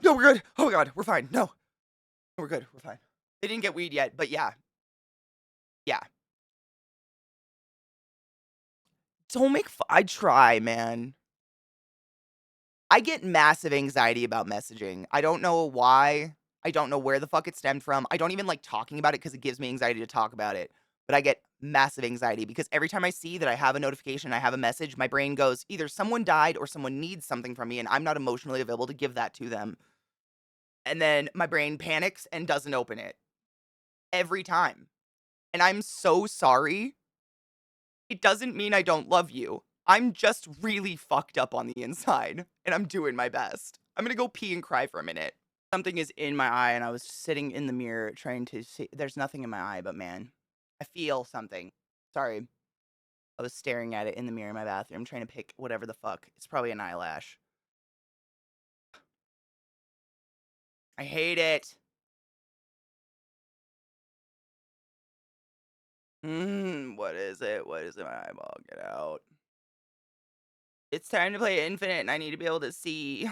No, we're good. Oh my god, we're fine. No. We're good. We're fine. They didn't get weed yet, but yeah. Yeah. Don't make I try, man. I get massive anxiety about messaging. I don't know why. I don't know where the fuck it stemmed from. I don't even like talking about it because it gives me anxiety to talk about it. But I get massive anxiety because every time I see that I have a notification, I have a message, my brain goes, either someone died or someone needs something from me, and I'm not emotionally available to give that to them. And then my brain panics and doesn't open it every time. And I'm so sorry. It doesn't mean I don't love you. I'm just really fucked up on the inside, and I'm doing my best. I'm gonna go pee and cry for a minute. Something is in my eye, and I was sitting in the mirror trying to see. There's nothing in my eye, but man, I feel something. Sorry. I was staring at it in the mirror in my bathroom, trying to pick whatever the fuck. It's probably an eyelash. I hate it. What is it? What is in my eyeball? Get out. It's time to play Infinite, and I need to be able to see.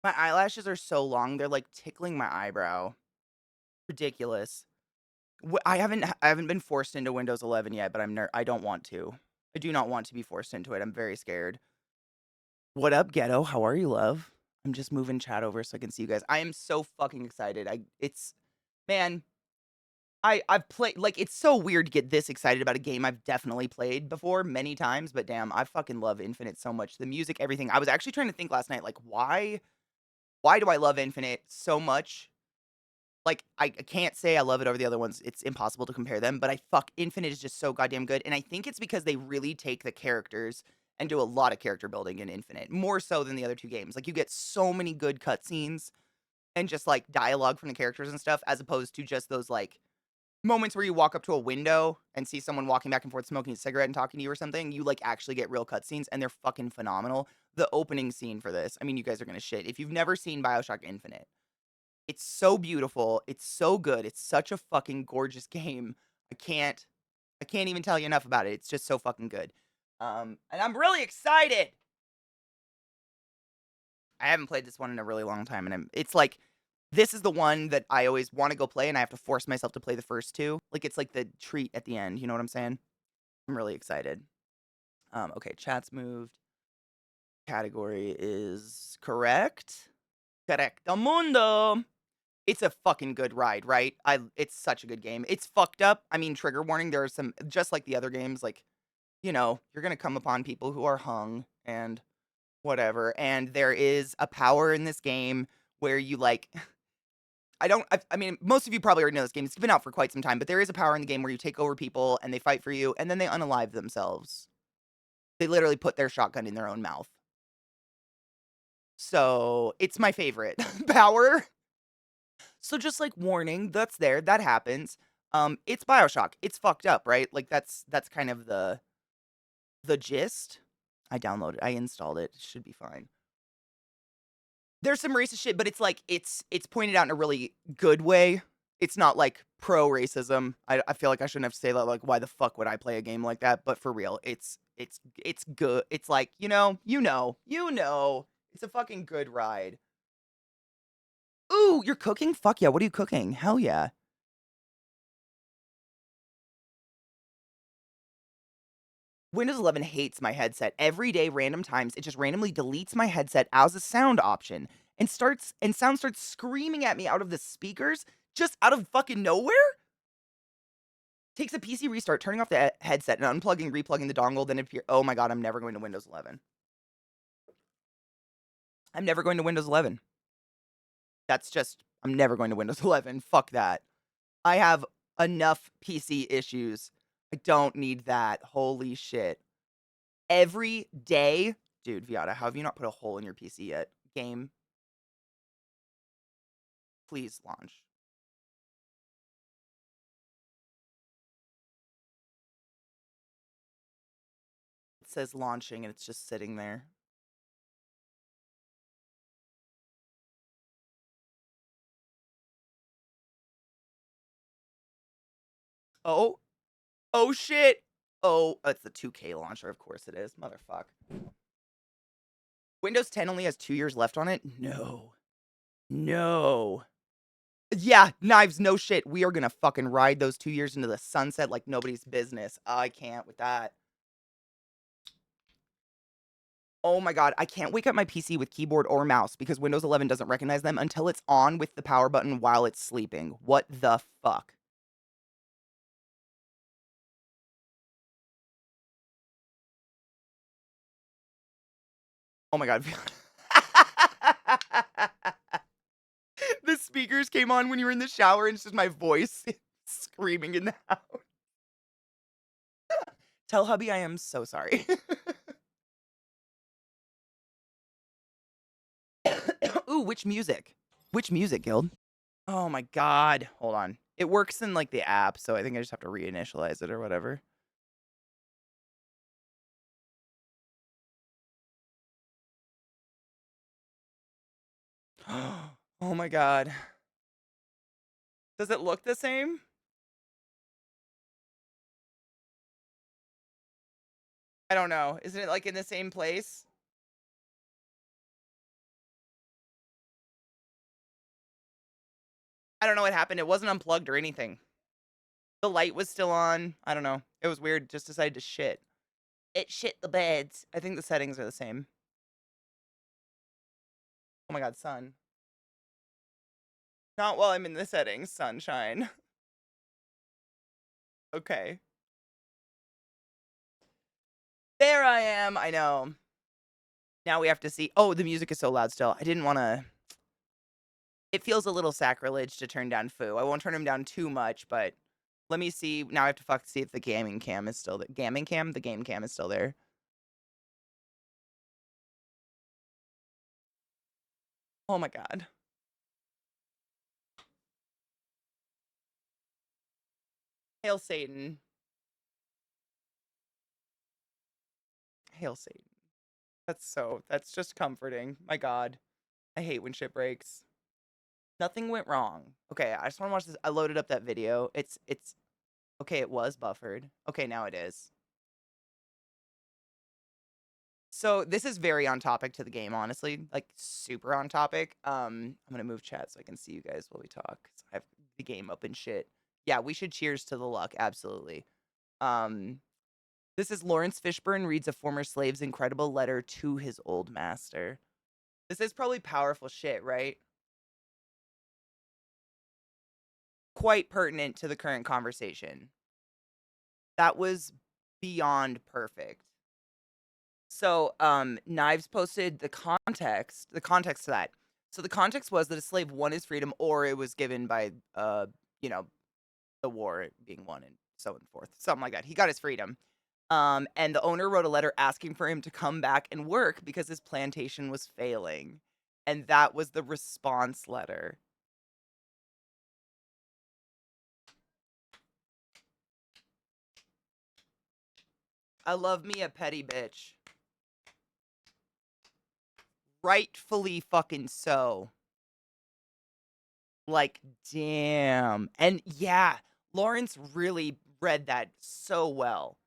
My eyelashes are so long, they're, like, tickling my eyebrow. Ridiculous. I haven't been forced into Windows 11 yet, but I don't want to. I do not want to be forced into it, I'm very scared. What up, Ghetto? How are you, love? I'm just moving chat over so I can see you guys. I am so fucking excited. Man, I've played, like, it's so weird to get this excited about a game I've definitely played before many times, but damn, I fucking love Infinite so much. The music, everything. I was actually trying to think last night, like, why do I love Infinite so much? Like, I can't say I love it over the other ones. It's impossible to compare them, but Infinite is just so goddamn good, and I think it's because they really take the characters and do a lot of character building in Infinite, more so than the other 2 games. Like, you get so many good cutscenes and just, like, dialogue from the characters and stuff, as opposed to just those, like, moments where you walk up to a window and see someone walking back and forth smoking a cigarette and talking to you or something. You, like, actually get real cutscenes, and they're fucking phenomenal. The opening scene for this, I mean, you guys are gonna shit. If you've never seen BioShock Infinite, it's so beautiful, it's so good, it's such a fucking gorgeous game. I can't I can't even tell you enough about it. It's just so fucking good. And I'm really excited. I haven't played this one in a really long time, and it's like, this is the one that I always wanna go play, and I have to force myself to play the first 2. Like, it's like the treat at the end, you know what I'm saying? I'm really excited. Okay, chat's moved. Category is correct. Correcto mundo. It's a fucking good ride, right? It's such a good game. It's fucked up. I mean, trigger warning, there are some, just like the other games, like, you know, you're gonna come upon people who are hung, and whatever, and there is a power in this game where you, like I mean, most of you probably already know this game. It's been out for quite some time, but there is a power in the game where you take over people and they fight for you, and then they unalive themselves. They literally put their shotgun in their own mouth. So, it's my favorite power. So just like warning, that's there, that happens. It's BioShock. It's fucked up, right? Like that's kind of the gist. I downloaded, I installed it. It should be fine. There's some racist shit, but it's like it's pointed out in a really good way. It's not like pro racism. I feel like I shouldn't have to say that. Like, why the fuck would I play a game like that? But for real, it's good. It's like it's a fucking good ride. Ooh, you're cooking? Fuck yeah! What are you cooking? Hell yeah! Windows 11 hates my headset. Every day, random times, it just randomly deletes my headset as a sound option and sound starts screaming at me out of the speakers just out of fucking nowhere. Takes a PC restart, turning off the headset and unplugging, replugging the dongle, then appear. Oh my god, I'm never going to Windows 11. I'm never going to Windows 11. I'm never going to Windows 11. Fuck that. I have enough PC issues. I don't need that. Holy shit. Every day. Dude, Viata, how have you not put a hole in your PC yet? Game. Please launch. It says launching and it's just sitting there. Oh. Oh shit. Oh, it's the 2K launcher. Of course it is. Motherfuck. Windows 10 only has 2 years left on it? No. No. Yeah, Knives, no shit. We are gonna fucking ride those 2 years into the sunset like nobody's business. I can't with that. Oh my god, I can't wake up my PC with keyboard or mouse because Windows 11 doesn't recognize them until it's on with the power button while it's sleeping. What the fuck? Oh my god. The speakers came on when you were in the shower and it's just my voice screaming in the house. Tell hubby I am so sorry. Ooh, which music? Which music, Guild? Oh my god. Hold on. It works in like the app, so I think I just have to reinitialize it or whatever. Oh my god. Does it look the same? I don't know. Isn't it like in the same place? I don't know what happened. It wasn't unplugged or anything. The light was still on. I don't know. It was weird. Just decided to shit. It shit the beds. I think the settings are the same. Oh my god, sun. Not while I'm in the settings, sunshine. Okay. There I am. I know. Now we have to see. Oh, the music is so loud still. I didn't want to. It feels a little sacrilege to turn down Foo. I won't turn him down too much, but let me see. Now I have to see if the gaming cam is still there. Gaming cam? The game cam is still there. Oh my god. Hail Satan. Hail Satan. That's just comforting. My god. I hate when shit breaks. Nothing went wrong. Okay, I just want to watch this. I loaded up that video. Okay, it was buffered. Okay, now it is. So this is very on topic to the game, honestly. Like super on topic. I'm gonna move chat so I can see you guys while we talk. 'Cause I have the game up and shit. Yeah, we should cheers to the luck, absolutely. Um this is Lawrence Fishburne reads a former slave's incredible letter to his old master. This is probably powerful shit, right? Quite pertinent to the current conversation. That was beyond perfect. So, Knives posted the context to that. So the context was that a slave won his freedom, or it was given by, you know, the war being won and so on and forth, something like that. He got his freedom. And the owner wrote a letter asking for him to come back and work because his plantation was failing. And that was the response letter. I love me a petty bitch. Rightfully fucking so. Like, damn. And yeah, Lawrence really read that so well.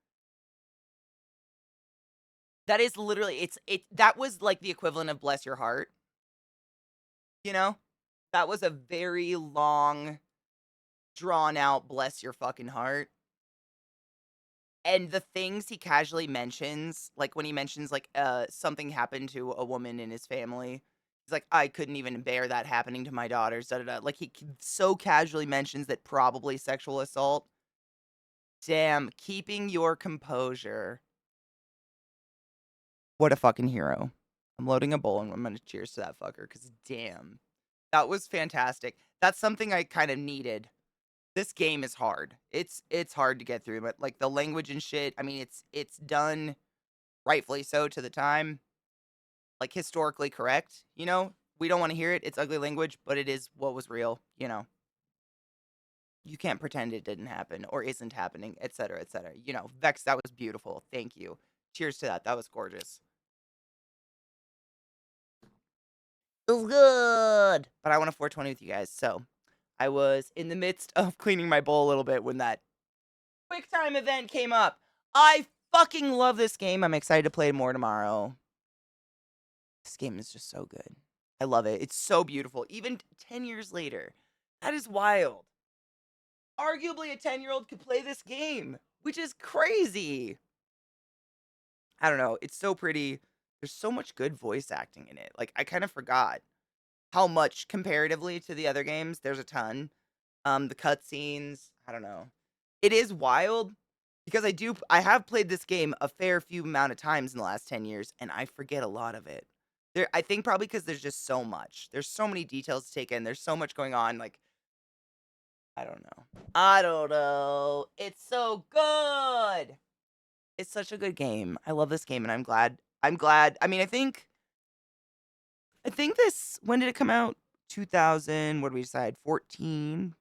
That is literally that was like the equivalent of bless your heart, you know? That was a very long, drawn out bless your fucking heart. And the things he casually mentions, like when he mentions like something happened to a woman in his family. He's like, I couldn't even bear that happening to my daughters. Da, da, da. Like so casually mentions that probably sexual assault. Damn, keeping your composure. What a fucking hero. I'm loading a bowl and I'm gonna cheers to that fucker because damn. That was fantastic. That's something I kind of needed. This game is hard. It's hard to get through, but like the language and shit, I mean it's done rightfully so to the time, like historically correct, you know? We don't want to hear it. It's ugly language, but it is what was real, you know. You can't pretend it didn't happen or isn't happening, etc., etc. You know, Vex, that was beautiful. Thank you. Cheers to that. That was gorgeous. It was good. But I want a 420 with you guys. So I was in the midst of cleaning my bowl a little bit when that quick time event came up. I fucking love this game. I'm excited to play more tomorrow. This game is just so good. I love it. It's so beautiful. Even 10 years later. That is wild. Arguably, a 10-year-old could play this game, which is crazy. I don't know. It's so pretty. There's so much good voice acting in it. Like, I kind of forgot how much comparatively to the other games. There's a ton. The cutscenes, I don't know. It is wild because I have played this game a fair few amount of times in the last 10 years and I forget a lot of it. I think probably because there's just so much. There's so many details to take in. There's so much going on. Like, I don't know. I don't know. It's so good. It's such a good game. I love this game and I'm glad. I'm glad. I mean, I think this, when did it come out? 2000, what did we decide? 14?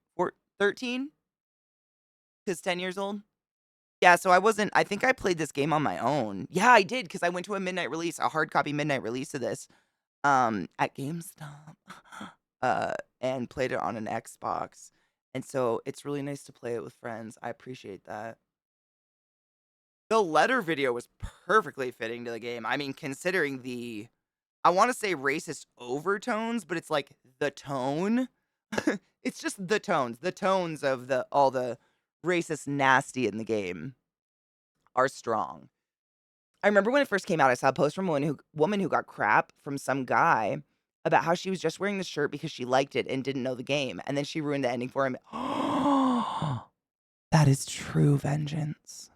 13? Because 10 years old? Yeah, so I think I played this game on my own. Yeah, I did, because I went to a midnight release, a hard copy midnight release of this, at GameStop, and played it on an Xbox. And so it's really nice to play it with friends. I appreciate that. The letter video was perfectly fitting to the game. I mean, considering I want to say racist overtones, but it's like the tone. It's just the tones. The tones of all the racist nasty in the game are strong. I remember when it first came out, I saw a post from a woman who got crap from some guy about how she was just wearing the shirt because she liked it and didn't know the game, and then she ruined the ending for him. That is true vengeance.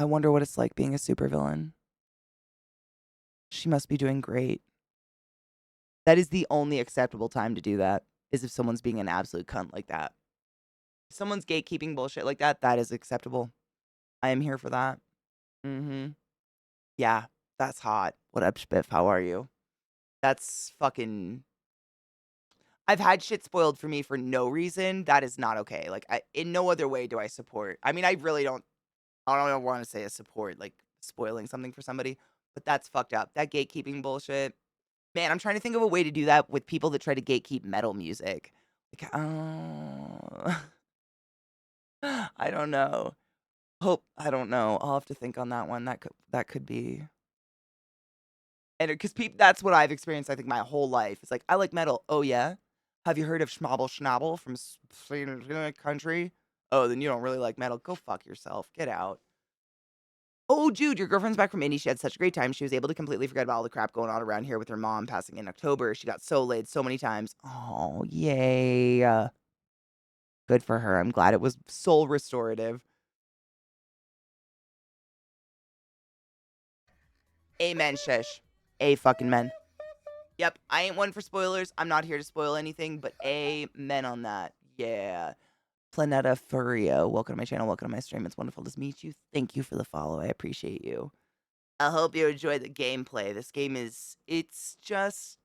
I wonder what it's like being a supervillain. She must be doing great. That is the only acceptable time to do that, is if someone's being an absolute cunt like that. If someone's gatekeeping bullshit like that, that is acceptable. I am here for that. Mhm. Yeah, that's hot. What up, Spiff? How are you? That's fucking I've had shit spoiled for me for no reason. That is not okay. Like, in no other way do I support. I mean, I don't wanna say I support, like, spoiling something for somebody, but that's fucked up. That gatekeeping bullshit. Man, I'm trying to think of a way to do that with people that try to gatekeep metal music. Like, oh, I don't know. I don't know. I'll have to think on that one. That could be. And because that's what I've experienced, I think, my whole life. It's like, I like metal. Oh, yeah? Have you heard of Schnabel Schnabel from country? Oh, then you don't really like metal. Go fuck yourself. Get out. Oh, Jude, your girlfriend's back from Indy. She had such a great time. She was able to completely forget about all the crap going on around here with her mom passing in October. She got so laid so many times. Oh, yay. Good for her. I'm glad it was soul restorative. Amen, Shish. A fucking men. Yep, I ain't one for spoilers. I'm not here to spoil anything, but amen on that. Yeah. Planeta Furio, welcome to my channel. Welcome to my stream. It's wonderful to meet you. Thank you for the follow. I appreciate you. I hope you enjoy the gameplay. This game it's just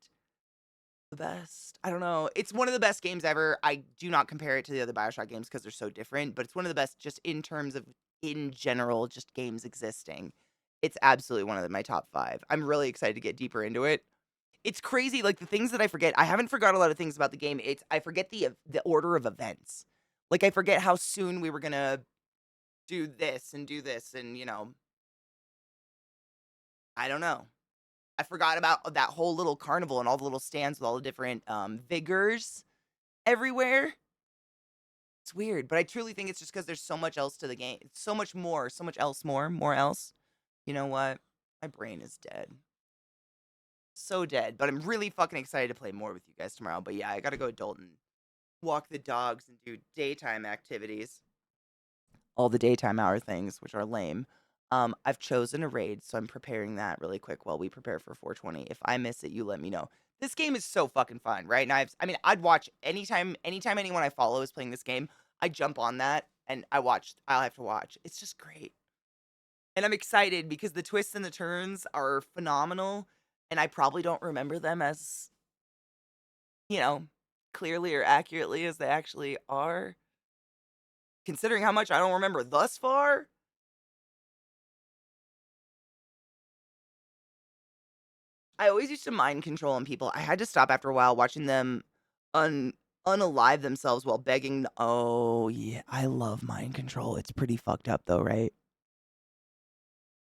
the best. I don't know. It's one of the best games ever. I do not compare it to the other BioShock games because they're so different, but it's one of the best just in terms of, in general, just games existing. It's absolutely one of my top 5. I'm really excited to get deeper into it. It's crazy, like, the things that I forget. I haven't forgot a lot of things about the game. I forget the order of events. Like, I forget how soon we were gonna do this and, I don't know. I forgot about that whole little carnival and all the little stands with all the different, vigors everywhere. It's weird, but I truly think it's just because there's so much else to the game. So much more, so much else more else. You know what? My brain is dead. So dead, but I'm really fucking excited to play more with you guys tomorrow. But yeah, I gotta go adult and walk the dogs and do daytime activities. All the daytime hour things, which are lame. I've chosen a raid, so I'm preparing that really quick while we prepare for 420. If I miss it, you let me know. This game is so fucking fun, right? And I'd watch anytime anyone I follow is playing this game, I jump on that and I'll have to watch. It's just great. And I'm excited because the twists and the turns are phenomenal, and I probably don't remember them as, you know, clearly or accurately as they actually are. Considering how much I don't remember thus far, I always used to mind control on people. I had to stop after a while watching them unalive themselves while begging. Oh, yeah. I love mind control. It's pretty fucked up, though, right?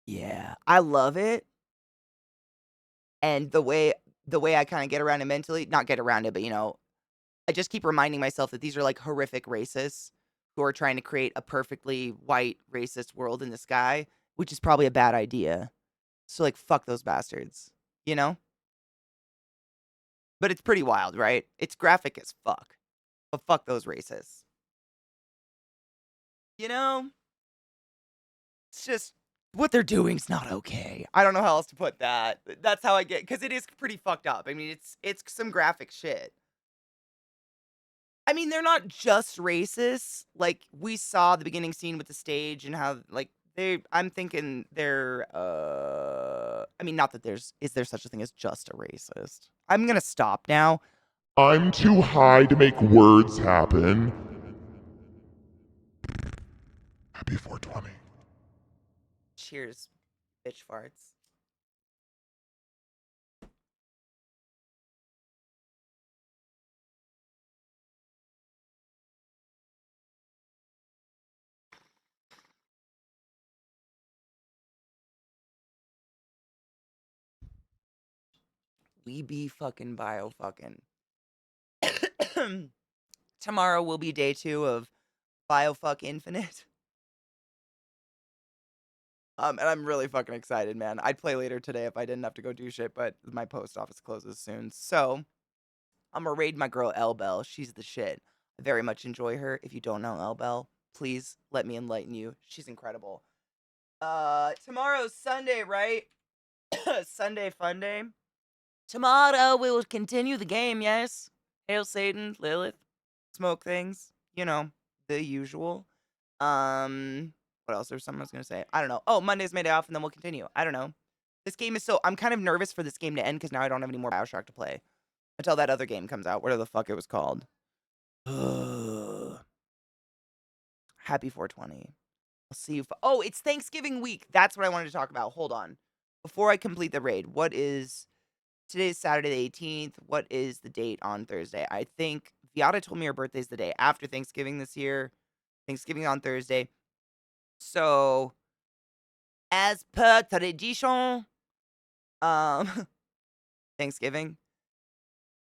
Yeah. I love it. And the way I kind of get around it mentally, not get around it, but, I just keep reminding myself that these are like horrific racists who are trying to create a perfectly white racist world in the sky, which is probably a bad idea. So, like, fuck those bastards, you know? But it's pretty wild, right? It's graphic as fuck. But fuck those racists. You know? It's just what they're doing's not okay. I don't know how else to put that. That's how I get, because it is pretty fucked up. I mean, it's some graphic shit. I mean, they're not just racist. Like, we saw the beginning scene with the stage and how, like, I'm thinking they're, I mean, not that is there such a thing as just a racist? I'm gonna stop now. I'm too high to make words happen. Happy 420. Cheers, bitch farts. We be fucking bio fucking. Tomorrow will be day 2 of Biofuck Infinite. And I'm really fucking excited, man. I'd play later today if I didn't have to go do shit, but my post office closes soon. So, I'm gonna raid my girl Elle Bell. She's the shit. I very much enjoy her. If you don't know Elle Bell, please let me enlighten you. She's incredible. Tomorrow's Sunday, right? Sunday fun day. Tomorrow we will continue the game, yes? Hail Satan, Lilith, smoke things, the usual. What else? There's something I was gonna say. I don't know. Oh, Monday's my day off, and then we'll continue. I don't know. This game is I'm kind of nervous for this game to end because now I don't have any more Bioshock to play until that other game comes out. Whatever the fuck it was called. Happy 420. I'll see you. Oh, it's Thanksgiving week. That's what I wanted to talk about. Hold on. Before I complete the raid, today's Saturday the 18th. What is the date on Thursday? I think Viata told me her birthday's the day after Thanksgiving this year. Thanksgiving on Thursday. So, as per tradition, Thanksgiving.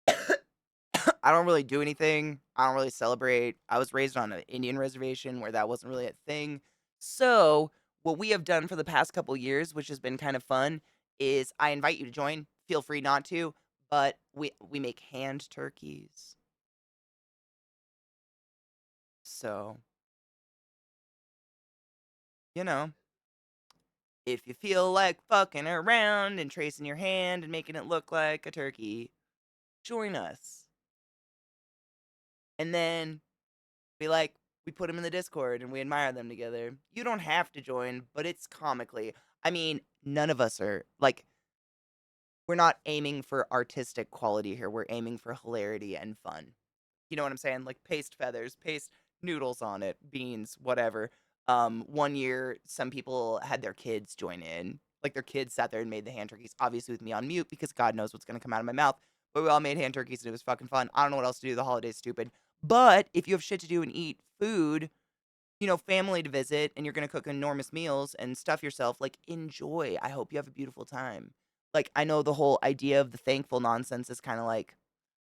I don't really do anything. I don't really celebrate. I was raised on an Indian reservation where that wasn't really a thing. So, what we have done for the past couple years, which has been kind of fun, is I invite you to join. Feel free not to, but we make hand turkeys. So, you know, If you feel like fucking around and tracing your hand and making it look like a turkey, join us. And then be like, we put them in the Discord and we admire them together. You don't have to join, but it's comically. I mean, none of us are like, we're not aiming for artistic quality here. We're aiming for hilarity and fun. You know what I'm saying? Like paste feathers, paste noodles on it, beans, whatever. One year, some people had their kids join in. Like their kids sat there and made the hand turkeys, obviously with me on mute because God knows what's gonna come out of my mouth. But we all made hand turkeys and it was fucking fun. I don't know what else to do. The holiday's stupid. But if you have shit to do and eat food, family to visit and you're gonna cook enormous meals and stuff yourself, like enjoy. I hope you have a beautiful time. Like I know the whole idea of the thankful nonsense is kind of like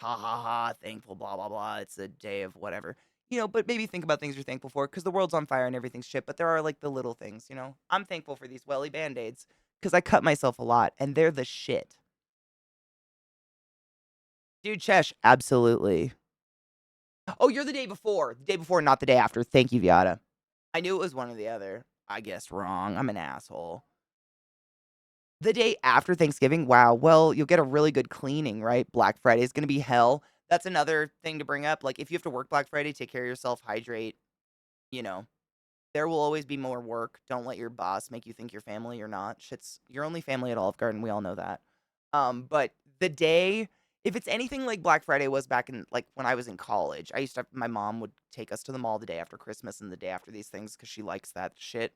ha ha ha, thankful, blah blah blah. It's a day of whatever. But maybe think about things you're thankful for because the world's on fire and everything's shit. But there are like the little things. I'm thankful for these welly band-aids because I cut myself a lot and they're the shit. Dude, Chesh, absolutely. Oh, you're the day before. The day before, not the day after. Thank you, Viata. I knew it was one or the other. I guess wrong. I'm an asshole. The day after Thanksgiving, wow. Well, you'll get a really good cleaning, right? Black Friday is going to be hell. That's another thing to bring up. Like, if you have to work Black Friday, take care of yourself, hydrate. You know, there will always be more work. Don't let your boss make you think you're family. You're not. You're only family at Olive Garden. We all know that. But the day, if it's anything like Black Friday was back in, like, when I was in college, my mom would take us to the mall the day after Christmas and the day after these things because she likes that shit,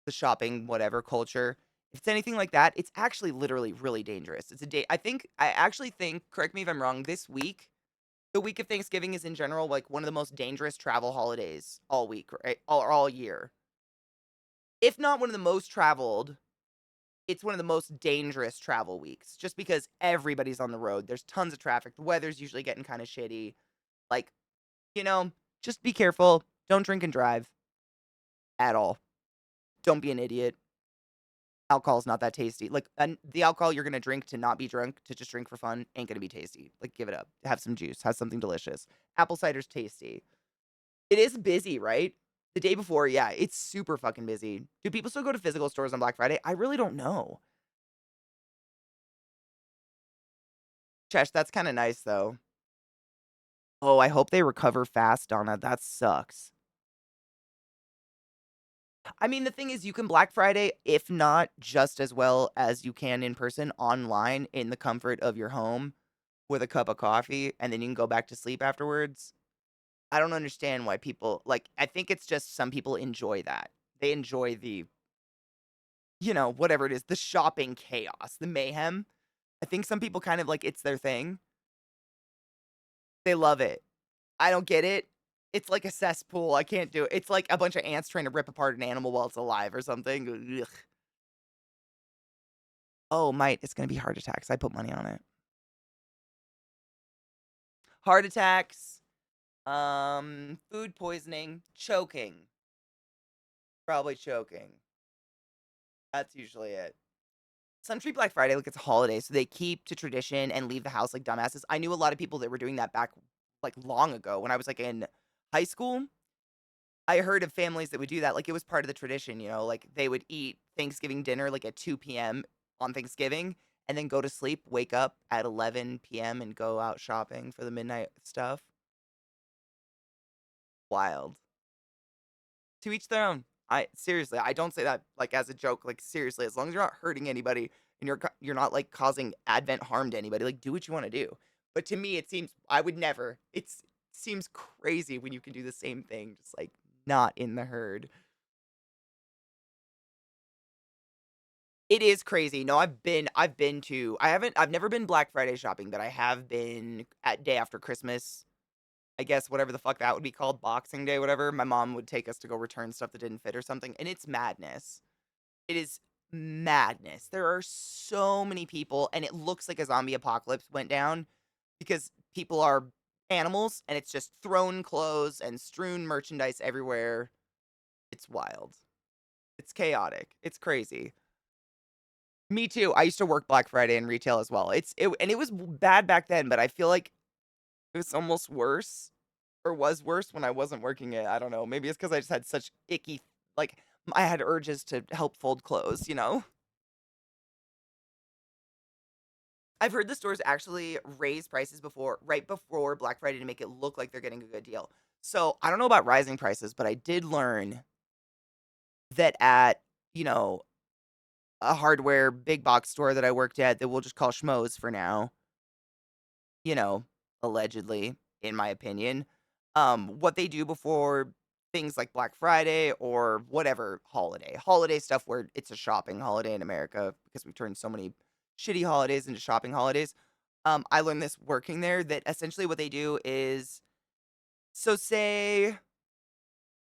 the shopping, whatever culture. If it's anything like that, it's actually literally really dangerous. It's a day. I actually think, correct me if I'm wrong, this week, the week of Thanksgiving is in general like one of the most dangerous travel holidays all week, right? All year. If not one of the most traveled, it's one of the most dangerous travel weeks just because everybody's on the road. There's tons of traffic. The weather's usually getting kind of shitty. Like, you know, just be careful. Don't drink and drive at all. Don't be an idiot. Alcohol's not that tasty. Like, and the alcohol you're gonna drink to not be drunk, to just drink for fun, ain't gonna be tasty. Like, give it up. Have some juice. Have something delicious. Apple cider's tasty. It is busy, right? The day before, yeah, it's super fucking busy. Do people still go to physical stores on Black Friday? I really don't know. Chesh, that's kind of nice though. Oh, I hope they recover fast, Donna. That sucks. I mean, the thing is, you can Black Friday, if not just as well as you can in person, online in the comfort of your home with a cup of coffee, and then you can go back to sleep afterwards. I don't understand why people like. I think it's just some people enjoy that. They enjoy whatever it is, the shopping chaos, the mayhem. I think some people kind of like it's their thing. They love it. I don't get it. It's like a cesspool. I can't do it. It's like a bunch of ants trying to rip apart an animal while it's alive or something. Ugh. Oh, might. It's going to be heart attacks. I put money on it. Heart attacks, food poisoning, choking. Probably choking. That's usually it. Some treat Black Friday like it's a holiday, so they keep to tradition and leave the house like dumbasses. I knew a lot of people that were doing that back like long ago when I was like in high school. I heard of families that would do that. Like it was part of the tradition. Like they would eat Thanksgiving dinner like at 2 p.m. on Thanksgiving and then go to sleep, wake up at 11 p.m. and go out shopping for the midnight stuff. Wild. To each their own. I don't say that like as a joke. Like seriously, as long as you're not hurting anybody and you're not like causing advent harm to anybody, like do what you want to do. But to me, it seems I would never. It seems crazy when you can do the same thing, just like not in the herd. It is crazy. No, I've never been Black Friday shopping, but I have been at day after Christmas. I guess whatever the fuck that would be called, Boxing Day, whatever. My mom would take us to go return stuff that didn't fit or something, and it's madness. It is madness. There are so many people, and it looks like a zombie apocalypse went down because people are animals, and it's just thrown clothes and strewn merchandise everywhere. It's wild. It's chaotic. It's crazy. Me too. I used to work Black Friday in retail as well. And it was bad back then, but I feel like it was almost worse or was worse when I wasn't working it. I don't know. Maybe it's because I just had such icky, like, I had urges to help fold clothes, you know? I've heard the stores actually raise prices right before Black Friday to make it look like they're getting a good deal. So, I don't know about rising prices, but I did learn that at, you know, a hardware big box store that I worked at that we'll just call Schmoes for now, you know, allegedly, in my opinion. What they do before things like Black Friday or whatever holiday stuff where it's a shopping holiday in America because we've turned so many shitty holidays into shopping holidays. I learned this working there that essentially what they do is so say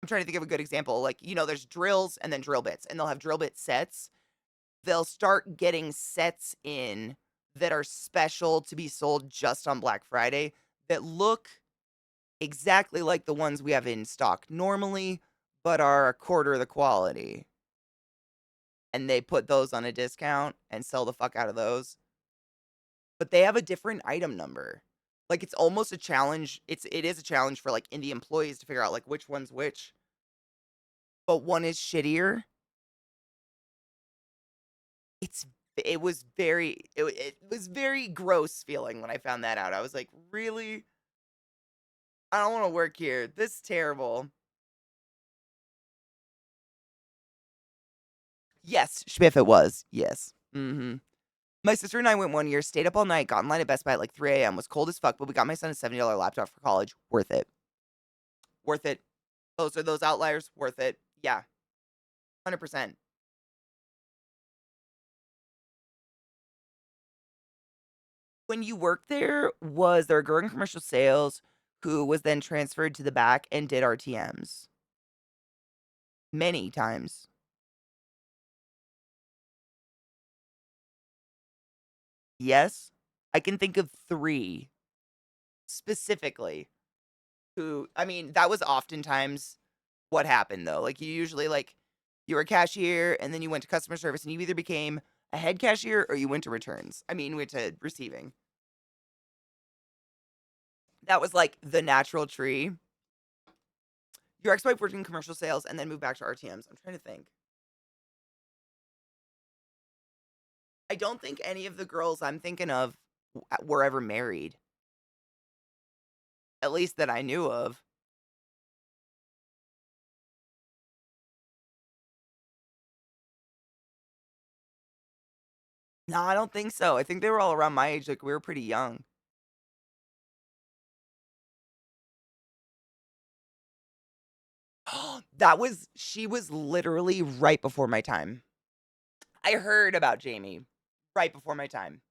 I'm trying to think of a good example. Like, there's drills and then drill bits, and they'll have drill bit sets. They'll start getting sets in that are special to be sold just on Black Friday that look exactly like the ones we have in stock normally, but are a quarter of the quality. And they put those on a discount and sell the fuck out of those. But they have a different item number. Like it's almost a challenge. It is a challenge for like indie employees to figure out like which one's which. But one is shittier. It's it was very gross feeling when I found that out. I was like, really? I don't want to work here. This is terrible. Yes, Schmiff it was. Yes. My sister and I went one year, stayed up all night, got in line at Best Buy at like 3 a.m., was cold as fuck, but we got my son a $70 laptop for college. Worth it. Worth it. Those are those outliers. Worth it. Yeah. 100%. When you worked there, was there a girl in commercial sales who was then transferred to the back and did RTMs? Many times. Yes. I can think of 3 specifically who, I mean, that was oftentimes what happened though. Like you usually you were a cashier and then you went to customer service and you either became a head cashier or you went to returns. I mean, went to receiving. That was like the natural tree. Your ex-wife worked in commercial sales and then moved back to RTMs. I'm trying to think. I don't think any of the girls I'm thinking of were ever married. At least that I knew of. No, I don't think so. I think they were all around my age. Like we were pretty young. She was literally right before my time. I heard about Jamie right before my time.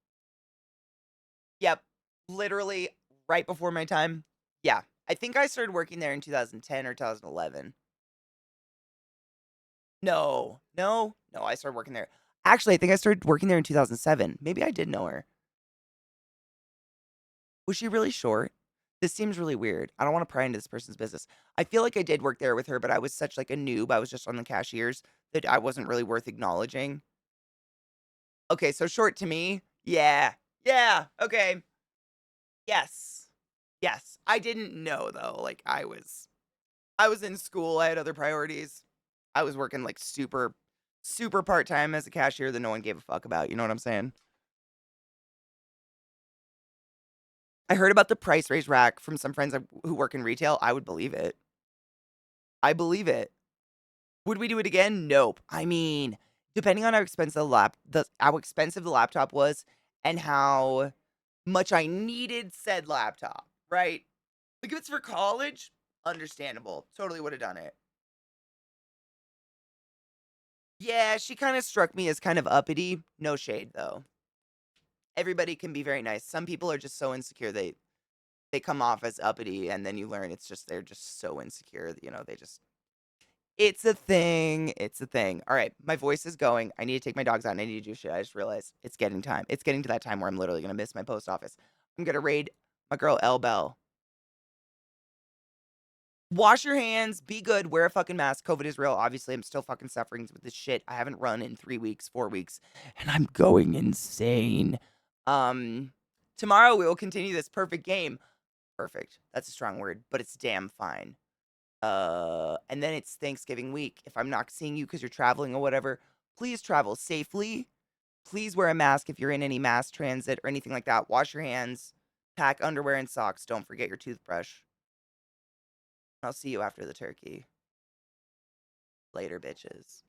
Yep. Literally right before my time. Yeah. I think I started working there in 2010 or 2011. No. No. No, I started working there. Actually, I think I started working there in 2007. Maybe I did know her. Was she really short? This seems really weird. I don't want to pry into this person's business. I feel like I did work there with her, but I was such like a noob. I was just on the cashiers that I wasn't really worth acknowledging. Okay, so short to me. Yeah. Yeah. Okay. Yes. Yes. I didn't know though. Like I was in school. I had other priorities. I was working like super part-time as a cashier that no one gave a fuck about. You know what I'm saying? I heard about the price raise rack from some friends who work in retail. I would believe it. I believe it. Would we do it again? Nope. I mean, depending on how expensive the laptop was and how much I needed said laptop, right? Like if it's for college, understandable. Totally would have done it. Yeah, she kind of struck me as kind of uppity. No shade though. Everybody can be very nice. Some people are just so insecure they come off as uppity and then you learn it's just they're just so insecure, they just it's a thing. It's a thing. All right, my voice is going. I need to take my dogs out and I need to do shit. I just realized it's getting time. It's getting to that time where I'm literally gonna miss my post office. I'm gonna raid my girl L Bell. Wash your hands, be good, wear a fucking mask. COVID is real. Obviously, I'm still fucking suffering with this shit. I haven't run in 3 weeks, 4 weeks, and I'm going insane. Um, Tomorrow we will continue this perfect game. Perfect. That's a strong word, but it's damn fine. And then it's Thanksgiving week. If I'm not seeing you because you're traveling or whatever, please travel safely. Please wear a mask if you're in any mass transit or anything like that. Wash your hands. Pack underwear and socks. Don't forget your toothbrush. I'll see you after the turkey. Later, bitches.